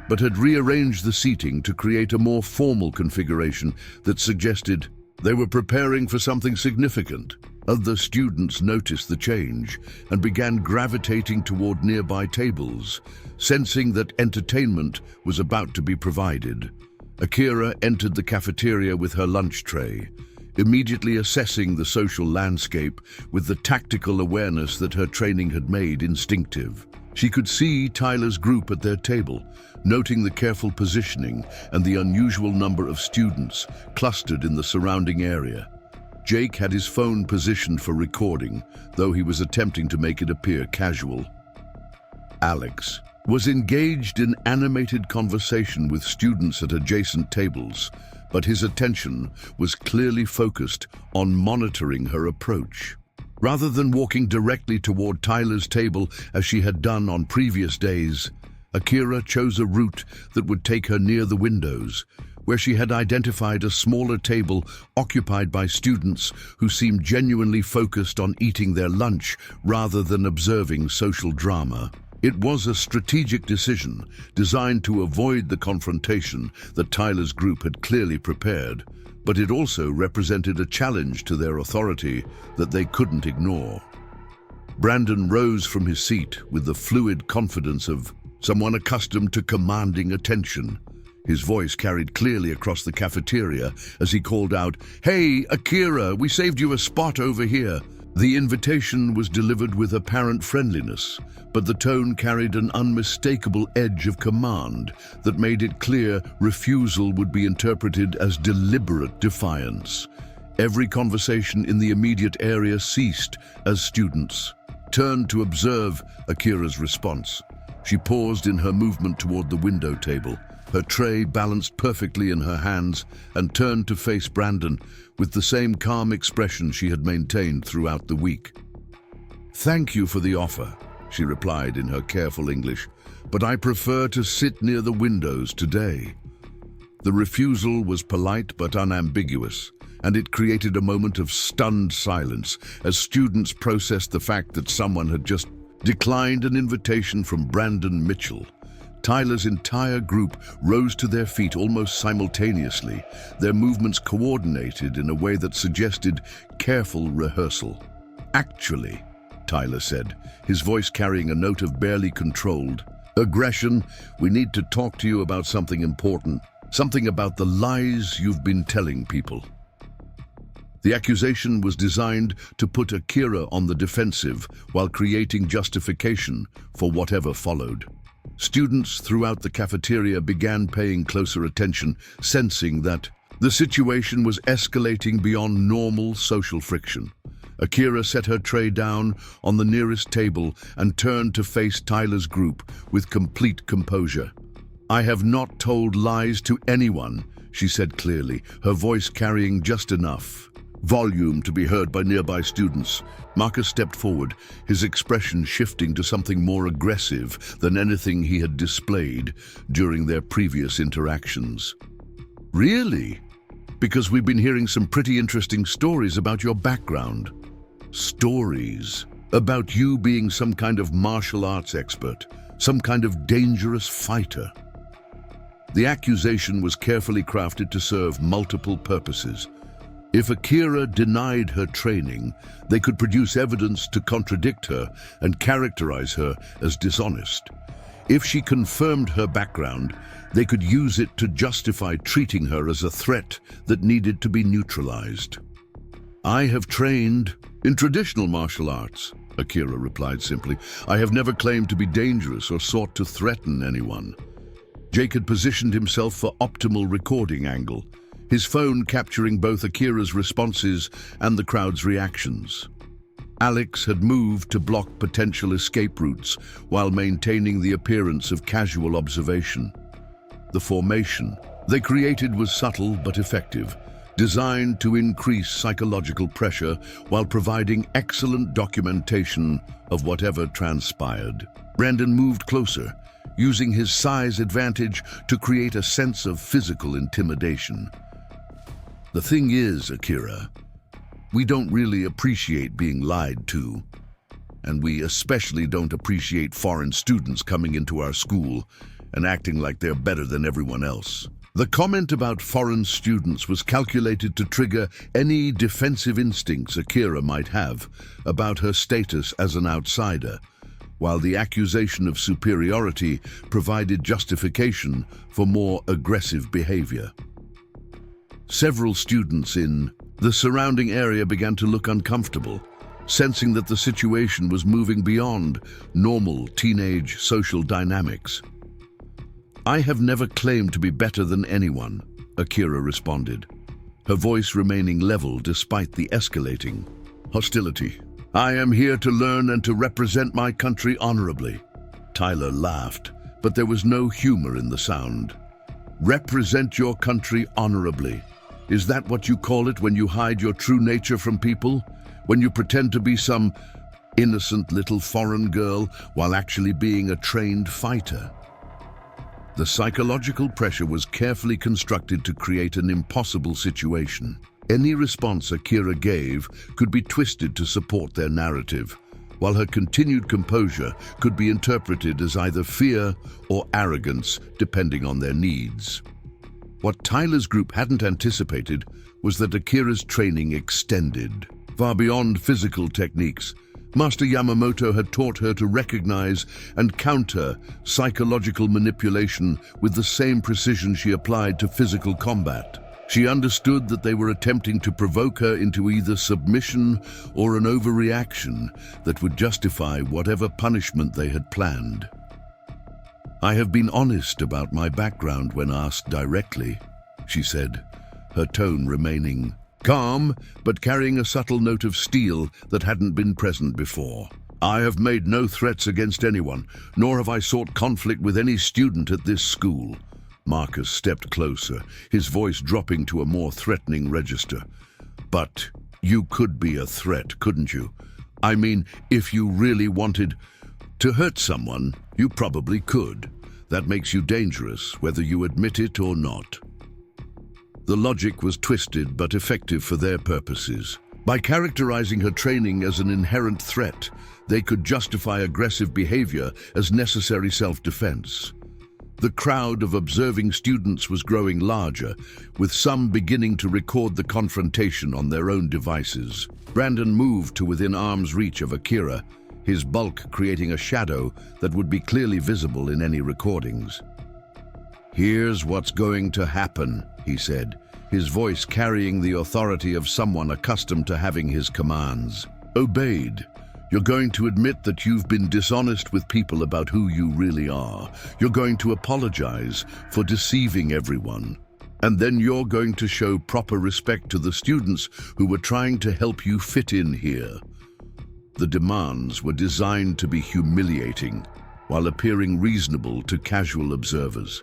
but had rearranged the seating to create a more formal configuration that suggested they were preparing for something significant. Other students noticed the change and began gravitating toward nearby tables, sensing that entertainment was about to be provided. Akira entered the cafeteria with her lunch tray, immediately assessing the social landscape with the tactical awareness that her training had made instinctive. She could see Tyler's group at their table, noting the careful positioning and the unusual number of students clustered in the surrounding area. Jake had his phone positioned for recording, though he was attempting to make it appear casual. Alex was engaged in animated conversation with students at adjacent tables, but his attention was clearly focused on monitoring her approach. Rather than walking directly toward Tyler's table as she had done on previous days, Akira chose a route that would take her near the windows, where she had identified a smaller table occupied by students who seemed genuinely focused on eating their lunch rather than observing social drama. It was a strategic decision designed to avoid the confrontation that Tyler's group had clearly prepared, but it also represented a challenge to their authority that they couldn't ignore. Brandon rose from his seat with the fluid confidence of someone accustomed to commanding attention. His voice carried clearly across the cafeteria as he called out, "Hey, Akira, we saved you a spot over here." The invitation was delivered with apparent friendliness, but the tone carried an unmistakable edge of command that made it clear refusal would be interpreted as deliberate defiance. Every conversation in the immediate area ceased as students turned to observe Akira's response. She paused in her movement toward the window table, her tray balanced perfectly in her hands, and turned to face Brandon with the same calm expression she had maintained throughout the week. "Thank you for the offer," she replied in her careful English, "but I prefer to sit near the windows today." The refusal was polite but unambiguous, and it created a moment of stunned silence as students processed the fact that someone had just declined an invitation from Brandon Mitchell. Tyler's entire group rose to their feet almost simultaneously, their movements coordinated in a way that suggested careful rehearsal. "Actually," Tyler said, his voice carrying a note of barely controlled aggression, "we need to talk to you about something important, something about the lies you've been telling people." The accusation was designed to put Akira on the defensive while creating justification for whatever followed. Students throughout the cafeteria began paying closer attention, sensing that the situation was escalating beyond normal social friction. Akira set her tray down on the nearest table and turned to face Tyler's group with complete composure. "I have not told lies to anyone," she said clearly, her voice carrying just enough volume to be heard by nearby students. Marcus stepped forward, his expression shifting to something more aggressive than anything he had displayed during their previous interactions. "Really? Because we've been hearing some pretty interesting stories about your background." "Stories about you being some kind of martial arts expert, some kind of dangerous fighter." The accusation was carefully crafted to serve multiple purposes. If Akira denied her training, they could produce evidence to contradict her and characterize her as dishonest. If she confirmed her background, they could use it to justify treating her as a threat that needed to be neutralized. "I have trained in traditional martial arts," Akira replied simply. "I have never claimed to be dangerous or sought to threaten anyone." Jake had positioned himself for optimal recording angle, his phone capturing both Akira's responses and the crowd's reactions. Alex had moved to block potential escape routes while maintaining the appearance of casual observation. The formation they created was subtle but effective, designed to increase psychological pressure while providing excellent documentation of whatever transpired. Brandon moved closer, using his size advantage to create a sense of physical intimidation. "The thing is, Akira, we don't really appreciate being lied to, and we especially don't appreciate foreign students coming into our school and acting like they're better than everyone else." The comment about foreign students was calculated to trigger any defensive instincts Akira might have about her status as an outsider, while the accusation of superiority provided justification for more aggressive behavior. Several students in the surrounding area began to look uncomfortable, sensing that the situation was moving beyond normal teenage social dynamics. "I have never claimed to be better than anyone," Akira responded, her voice remaining level despite the escalating hostility. "I am here to learn and to represent my country honorably." Tyler laughed, but there was no humor in the sound. "Represent your country honorably. Is that what you call it when you hide your true nature from people? When you pretend to be some innocent little foreign girl while actually being a trained fighter?" The psychological pressure was carefully constructed to create an impossible situation. Any response Akira gave could be twisted to support their narrative, while her continued composure could be interpreted as either fear or arrogance, depending on their needs. What Tyler's group hadn't anticipated was that Akira's training extended far beyond physical techniques. Master Yamamoto had taught her to recognize and counter psychological manipulation with the same precision she applied to physical combat. She understood that they were attempting to provoke her into either submission or an overreaction that would justify whatever punishment they had planned. "I have been honest about my background when asked directly," she said, her tone remaining calm, but carrying a subtle note of steel that hadn't been present before. "I have made no threats against anyone, nor have I sought conflict with any student at this school." Marcus stepped closer, his voice dropping to a more threatening register. "But you could be a threat, couldn't you? I mean, if you really wanted to hurt someone, you probably could. That makes you dangerous, whether you admit it or not." The logic was twisted but effective for their purposes. By characterizing her training as an inherent threat, they could justify aggressive behavior as necessary self-defense. The crowd of observing students was growing larger, with some beginning to record the confrontation on their own devices. Brandon moved to within arm's reach of Akira, his bulk creating a shadow that would be clearly visible in any recordings. "Here's what's going to happen," he said, his voice carrying the authority of someone accustomed to having his commands. "Obeyed. You're going to admit that you've been dishonest with people about who you really are. You're going to apologize for deceiving everyone. And then you're going to show proper respect to the students who were trying to help you fit in here." The demands were designed to be humiliating, while appearing reasonable to casual observers.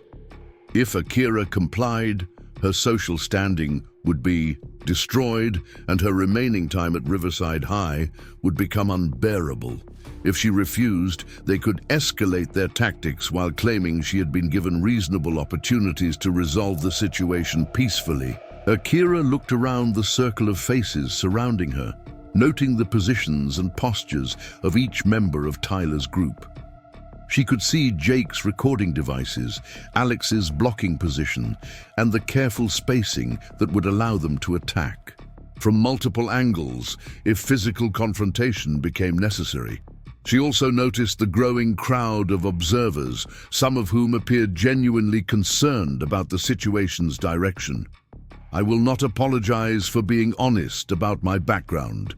If Akira complied, her social standing would be destroyed and her remaining time at Riverside High would become unbearable. If she refused, they could escalate their tactics while claiming she had been given reasonable opportunities to resolve the situation peacefully. Akira looked around the circle of faces surrounding her, noting the positions and postures of each member of Tyler's group. She could see Jake's recording devices, Alex's blocking position, and the careful spacing that would allow them to attack from multiple angles if physical confrontation became necessary. She also noticed the growing crowd of observers, some of whom appeared genuinely concerned about the situation's direction. "I will not apologize for being honest about my background,"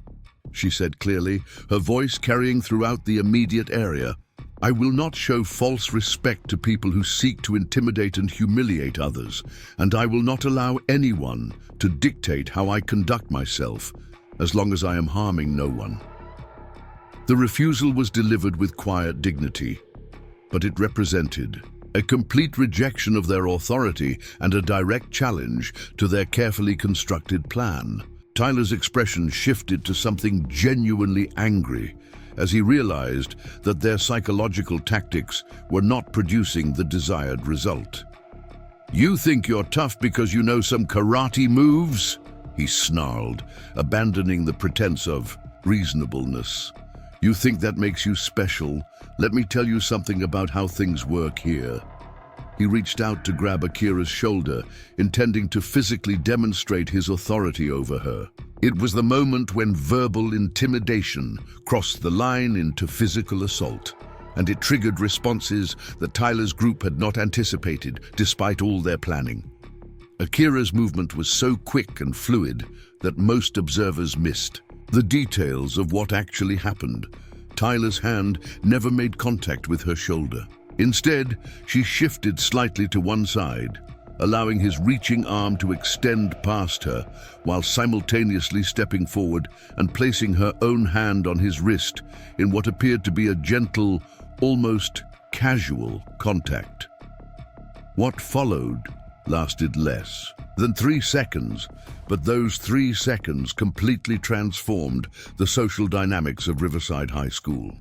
she said clearly, her voice carrying throughout the immediate area. "I will not show false respect to people who seek to intimidate and humiliate others, and I will not allow anyone to dictate how I conduct myself, as long as I am harming no one." The refusal was delivered with quiet dignity, but it represented a complete rejection of their authority and a direct challenge to their carefully constructed plan. Tyler's expression shifted to something genuinely angry as he realized that their psychological tactics were not producing the desired result. "You think you're tough because you know some karate moves?" he snarled, abandoning the pretense of reasonableness. "You think that makes you special? Let me tell you something about how things work here." He reached out to grab Akira's shoulder, intending to physically demonstrate his authority over her. It was the moment when verbal intimidation crossed the line into physical assault, and it triggered responses that Tyler's group had not anticipated, despite all their planning. Akira's movement was so quick and fluid that most observers missed the details of what actually happened. Tyler's hand never made contact with her shoulder. Instead, she shifted slightly to one side, allowing his reaching arm to extend past her, while simultaneously stepping forward and placing her own hand on his wrist in what appeared to be a gentle, almost casual contact. What followed lasted less than 3 seconds, but those 3 seconds completely transformed the social dynamics of Riverside High School.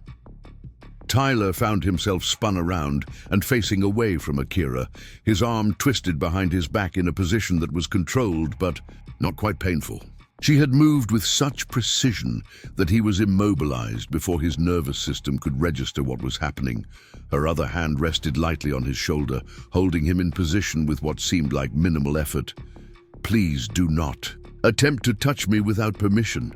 Tyler found himself spun around and facing away from Akira, his arm twisted behind his back in a position that was controlled but not quite painful. She had moved with such precision that he was immobilized before his nervous system could register what was happening. Her other hand rested lightly on his shoulder, holding him in position with what seemed like minimal effort. "Please do not attempt to touch me without permission,"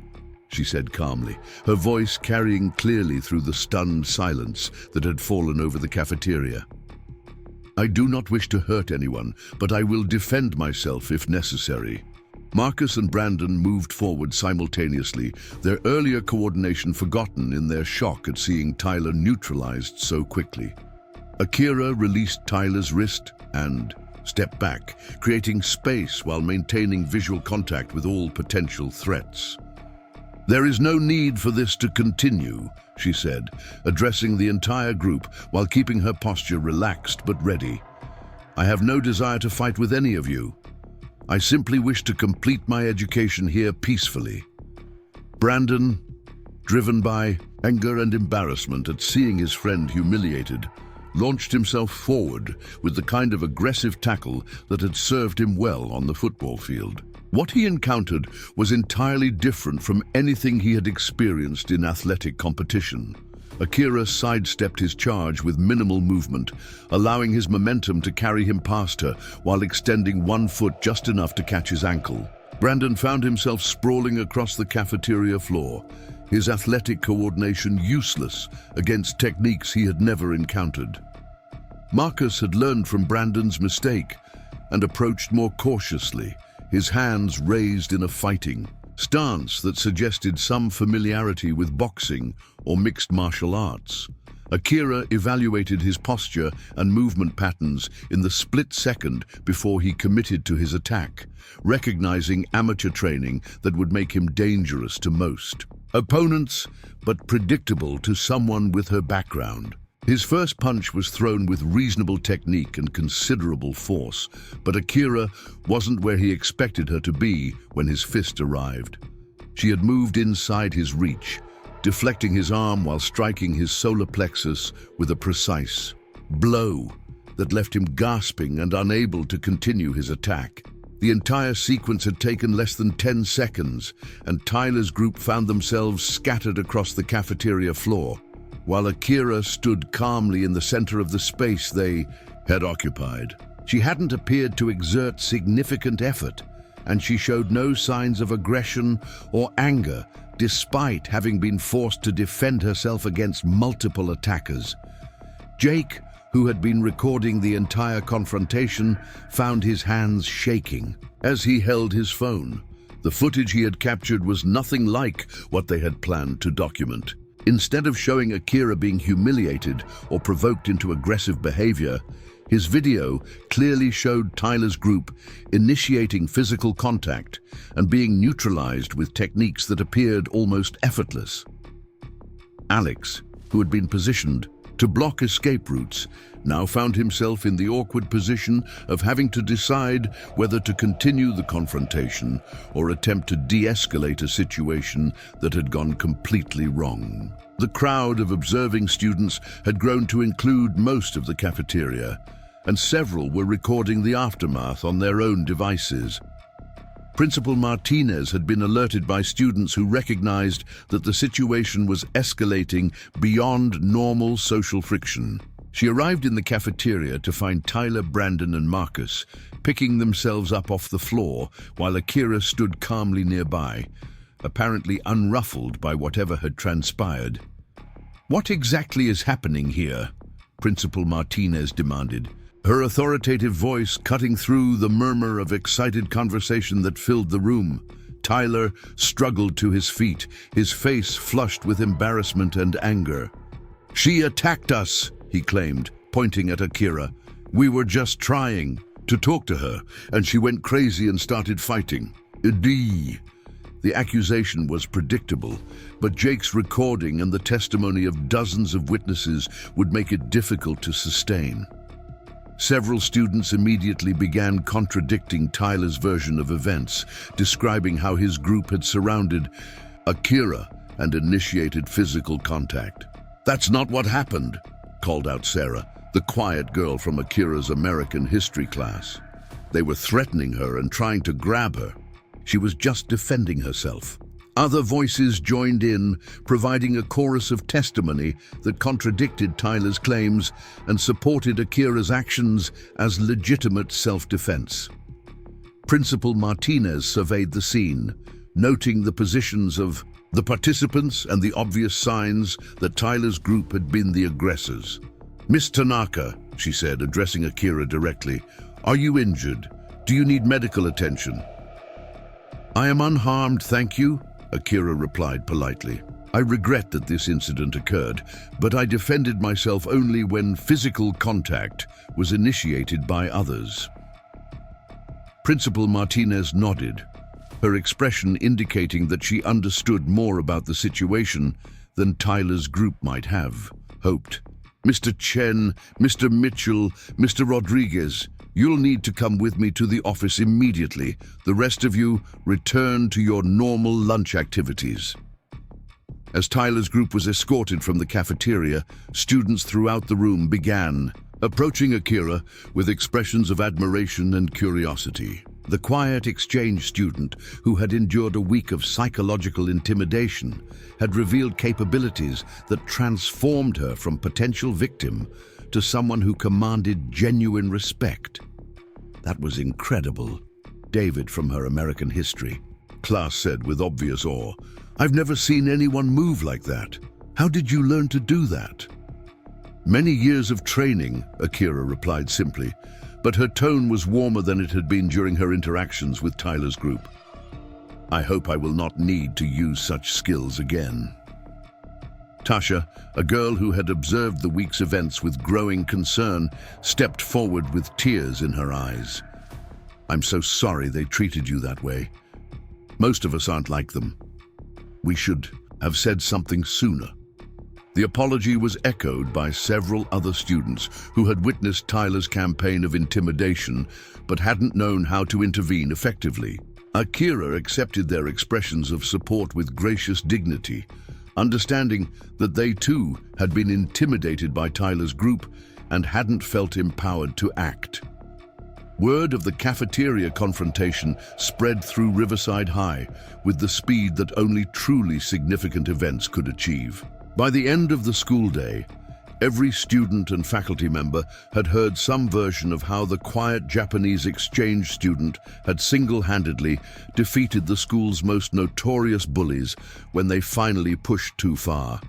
she said calmly, her voice carrying clearly through the stunned silence that had fallen over the cafeteria. "I do not wish to hurt anyone, but I will defend myself if necessary." Marcus and Brandon moved forward simultaneously, their earlier coordination forgotten in their shock at seeing Tyler neutralized so quickly. Akira released Tyler's wrist and stepped back, creating space while maintaining visual contact with all potential threats. "There is no need for this to continue," she said, addressing the entire group while keeping her posture relaxed but ready. "I have no desire to fight with any of you. I simply wish to complete my education here peacefully." Brandon, driven by anger and embarrassment at seeing his friend humiliated, launched himself forward with the kind of aggressive tackle that had served him well on the football field. What he encountered was entirely different from anything he had experienced in athletic competition. Akira sidestepped his charge with minimal movement, allowing his momentum to carry him past her while extending one foot just enough to catch his ankle. Brandon found himself sprawling across the cafeteria floor, his athletic coordination useless against techniques he had never encountered. Marcus had learned from Brandon's mistake and approached more cautiously, his hands raised in a fighting stance that suggested some familiarity with boxing or mixed martial arts. Akira evaluated his posture and movement patterns in the split second before he committed to his attack, recognizing amateur training that would make him dangerous to most opponents, but predictable to someone with her background. His first punch was thrown with reasonable technique and considerable force, but Akira wasn't where he expected her to be when his fist arrived. She had moved inside his reach, deflecting his arm while striking his solar plexus with a precise blow that left him gasping and unable to continue his attack. The entire sequence had taken less than 10 seconds, and Tyler's group found themselves scattered across the cafeteria floor. while Akira stood calmly in the center of the space they had occupied. She hadn't appeared to exert significant effort, and she showed no signs of aggression or anger, despite having been forced to defend herself against multiple attackers. Jake, who had been recording the entire confrontation, found his hands shaking as he held his phone. The footage he had captured was nothing like what they had planned to document. Instead of showing Akira being humiliated or provoked into aggressive behavior, his video clearly showed Tyler's group initiating physical contact and being neutralized with techniques that appeared almost effortless. Alex, who had been positioned to block escape routes, now found himself in the awkward position of having to decide whether to continue the confrontation or attempt to de-escalate a situation that had gone completely wrong. The crowd of observing students had grown to include most of the cafeteria, and several were recording the aftermath on their own devices. Principal Martinez had been alerted by students who recognized that the situation was escalating beyond normal social friction. She arrived in the cafeteria to find Tyler, Brandon, and Marcus picking themselves up off the floor while Akira stood calmly nearby, apparently unruffled by whatever had transpired. "What exactly is happening here?" Principal Martinez demanded, her authoritative voice cutting through the murmur of excited conversation that filled the room. Tyler struggled to his feet, his face flushed with embarrassment and anger. "She attacked us," he claimed, pointing at Akira. "We were just trying to talk to her, and she went crazy and started fighting." The accusation was predictable, but Jake's recording and the testimony of dozens of witnesses would make it difficult to sustain. Several students immediately began contradicting Tyler's version of events, describing how his group had surrounded Akira and initiated physical contact. "That's not what happened," called out Sarah, the quiet girl from Akira's American history class. "They were threatening her and trying to grab her. She was just defending herself." Other voices joined in, providing a chorus of testimony that contradicted Tyler's claims and supported Akira's actions as legitimate self-defense. Principal Martinez surveyed the scene, noting the positions of the participants and the obvious signs that Tyler's group had been the aggressors. "Miss Tanaka," she said, addressing Akira directly, "are you injured? Do you need medical attention?" "I am unharmed, thank you," Akira replied politely. "I regret that this incident occurred, but I defended myself only when physical contact was initiated by others." Principal Martinez nodded, her expression indicating that she understood more about the situation than Tyler's group might have hoped. "Mr. Chen, Mr. Mitchell, Mr. Rodriguez, you'll need to come with me to the office immediately. The rest of you return to your normal lunch activities." As Tyler's group was escorted from the cafeteria, students throughout the room began approaching Akira with expressions of admiration and curiosity. The quiet exchange student, who had endured a week of psychological intimidation, had revealed capabilities that transformed her from potential victim to someone who commanded genuine respect. "That was incredible," David from her American history class said with obvious awe. "I've never seen anyone move like that. How did you learn to do that?" "Many years of training," Akira replied simply, but her tone was warmer than it had been during her interactions with Tyler's group. "I hope I will not need to use such skills again." Tasha, a girl who had observed the week's events with growing concern, stepped forward with tears in her eyes. "I'm so sorry they treated you that way. Most of us aren't like them. We should have said something sooner." The apology was echoed by several other students who had witnessed Tyler's campaign of intimidation but hadn't known how to intervene effectively. Akira accepted their expressions of support with gracious dignity, understanding that they too had been intimidated by Tyler's group and hadn't felt empowered to act. Word of the cafeteria confrontation spread through Riverside High with the speed that only truly significant events could achieve. By the end of the school day, every student and faculty member had heard some version of how the quiet Japanese exchange student had single-handedly defeated the school's most notorious bullies when they finally pushed too far.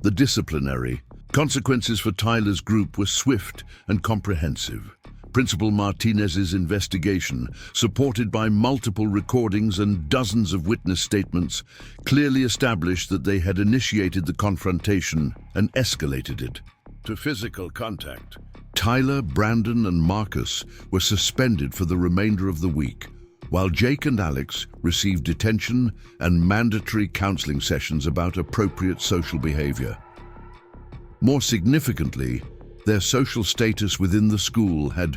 The disciplinary consequences for Tyler's group were swift and comprehensive. Principal Martinez's investigation, supported by multiple recordings and dozens of witness statements, clearly established that they had initiated the confrontation and escalated it to physical contact. Tyler, Brandon, and Marcus were suspended for the remainder of the week, while Jake and Alex received detention and mandatory counseling sessions about appropriate social behavior. More significantly, their social status within the school had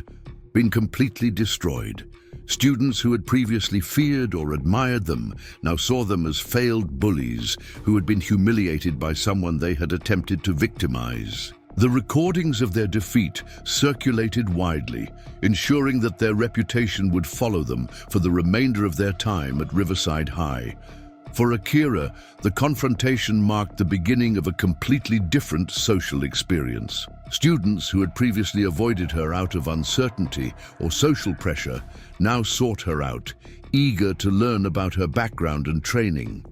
been completely destroyed. Students who had previously feared or admired them now saw them as failed bullies who had been humiliated by someone they had attempted to victimize. The recordings of their defeat circulated widely, ensuring that their reputation would follow them for the remainder of their time at Riverside High. For Akira, the confrontation marked the beginning of a completely different social experience. Students who had previously avoided her out of uncertainty or social pressure now sought her out, eager to learn about her background and training.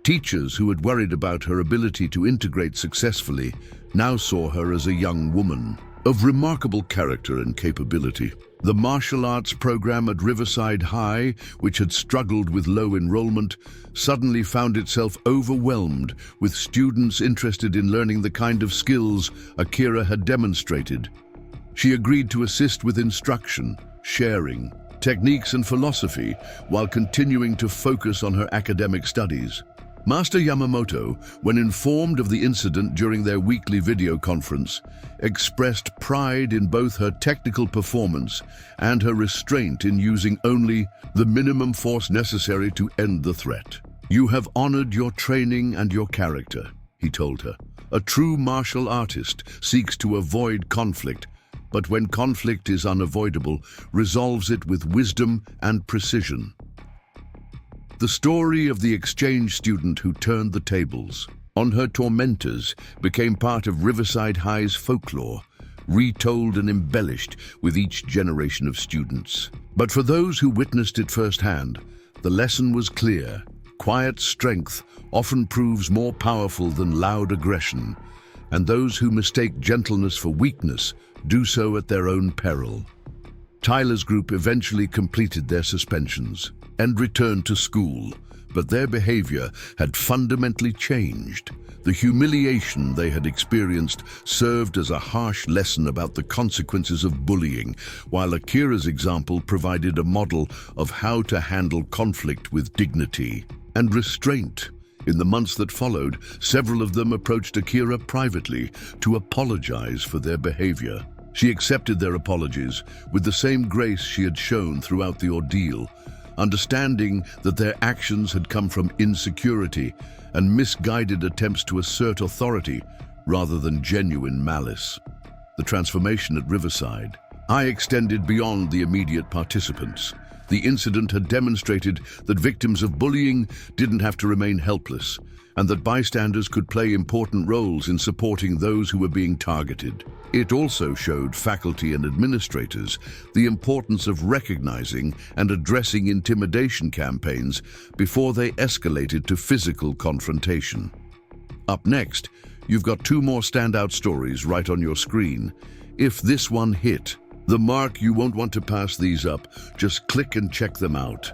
Teachers who had worried about her ability to integrate successfully now saw her as a young woman of remarkable character and capability. The martial arts program at Riverside High, which had struggled with low enrollment, suddenly found itself overwhelmed with students interested in learning the kind of skills Akira had demonstrated. She agreed to assist with instruction, sharing, techniques and philosophy, while continuing to focus on her academic studies. Master Yamamoto, when informed of the incident during their weekly video conference, expressed pride in both her technical performance and her restraint in using only the minimum force necessary to end the threat. "You have honored your training and your character," he told her. "A true martial artist seeks to avoid conflict, but when conflict is unavoidable, resolves it with wisdom and precision." The story of the exchange student who turned the tables on her tormentors became part of Riverside High's folklore, retold and embellished with each generation of students. But for those who witnessed it firsthand, the lesson was clear. Quiet strength often proves more powerful than loud aggression, and those who mistake gentleness for weakness do so at their own peril. Tyler's group eventually completed their suspensions and returned to school, but their behavior had fundamentally changed. The humiliation they had experienced served as a harsh lesson about the consequences of bullying, while Akira's example provided a model of how to handle conflict with dignity and restraint. In the months that followed, several of them approached Akira privately to apologize for their behavior. She accepted their apologies with the same grace she had shown throughout the ordeal, understanding that their actions had come from insecurity and misguided attempts to assert authority rather than genuine malice. The transformation at Riverside High extended beyond the immediate participants. The incident had demonstrated that victims of bullying didn't have to remain helpless, and that bystanders could play important roles in supporting those who were being targeted. It also showed faculty and administrators the importance of recognizing and addressing intimidation campaigns before they escalated to physical confrontation. Up next, you've got two more standout stories right on your screen. If this one hit the mark, you won't want to pass these up. Just click and check them out.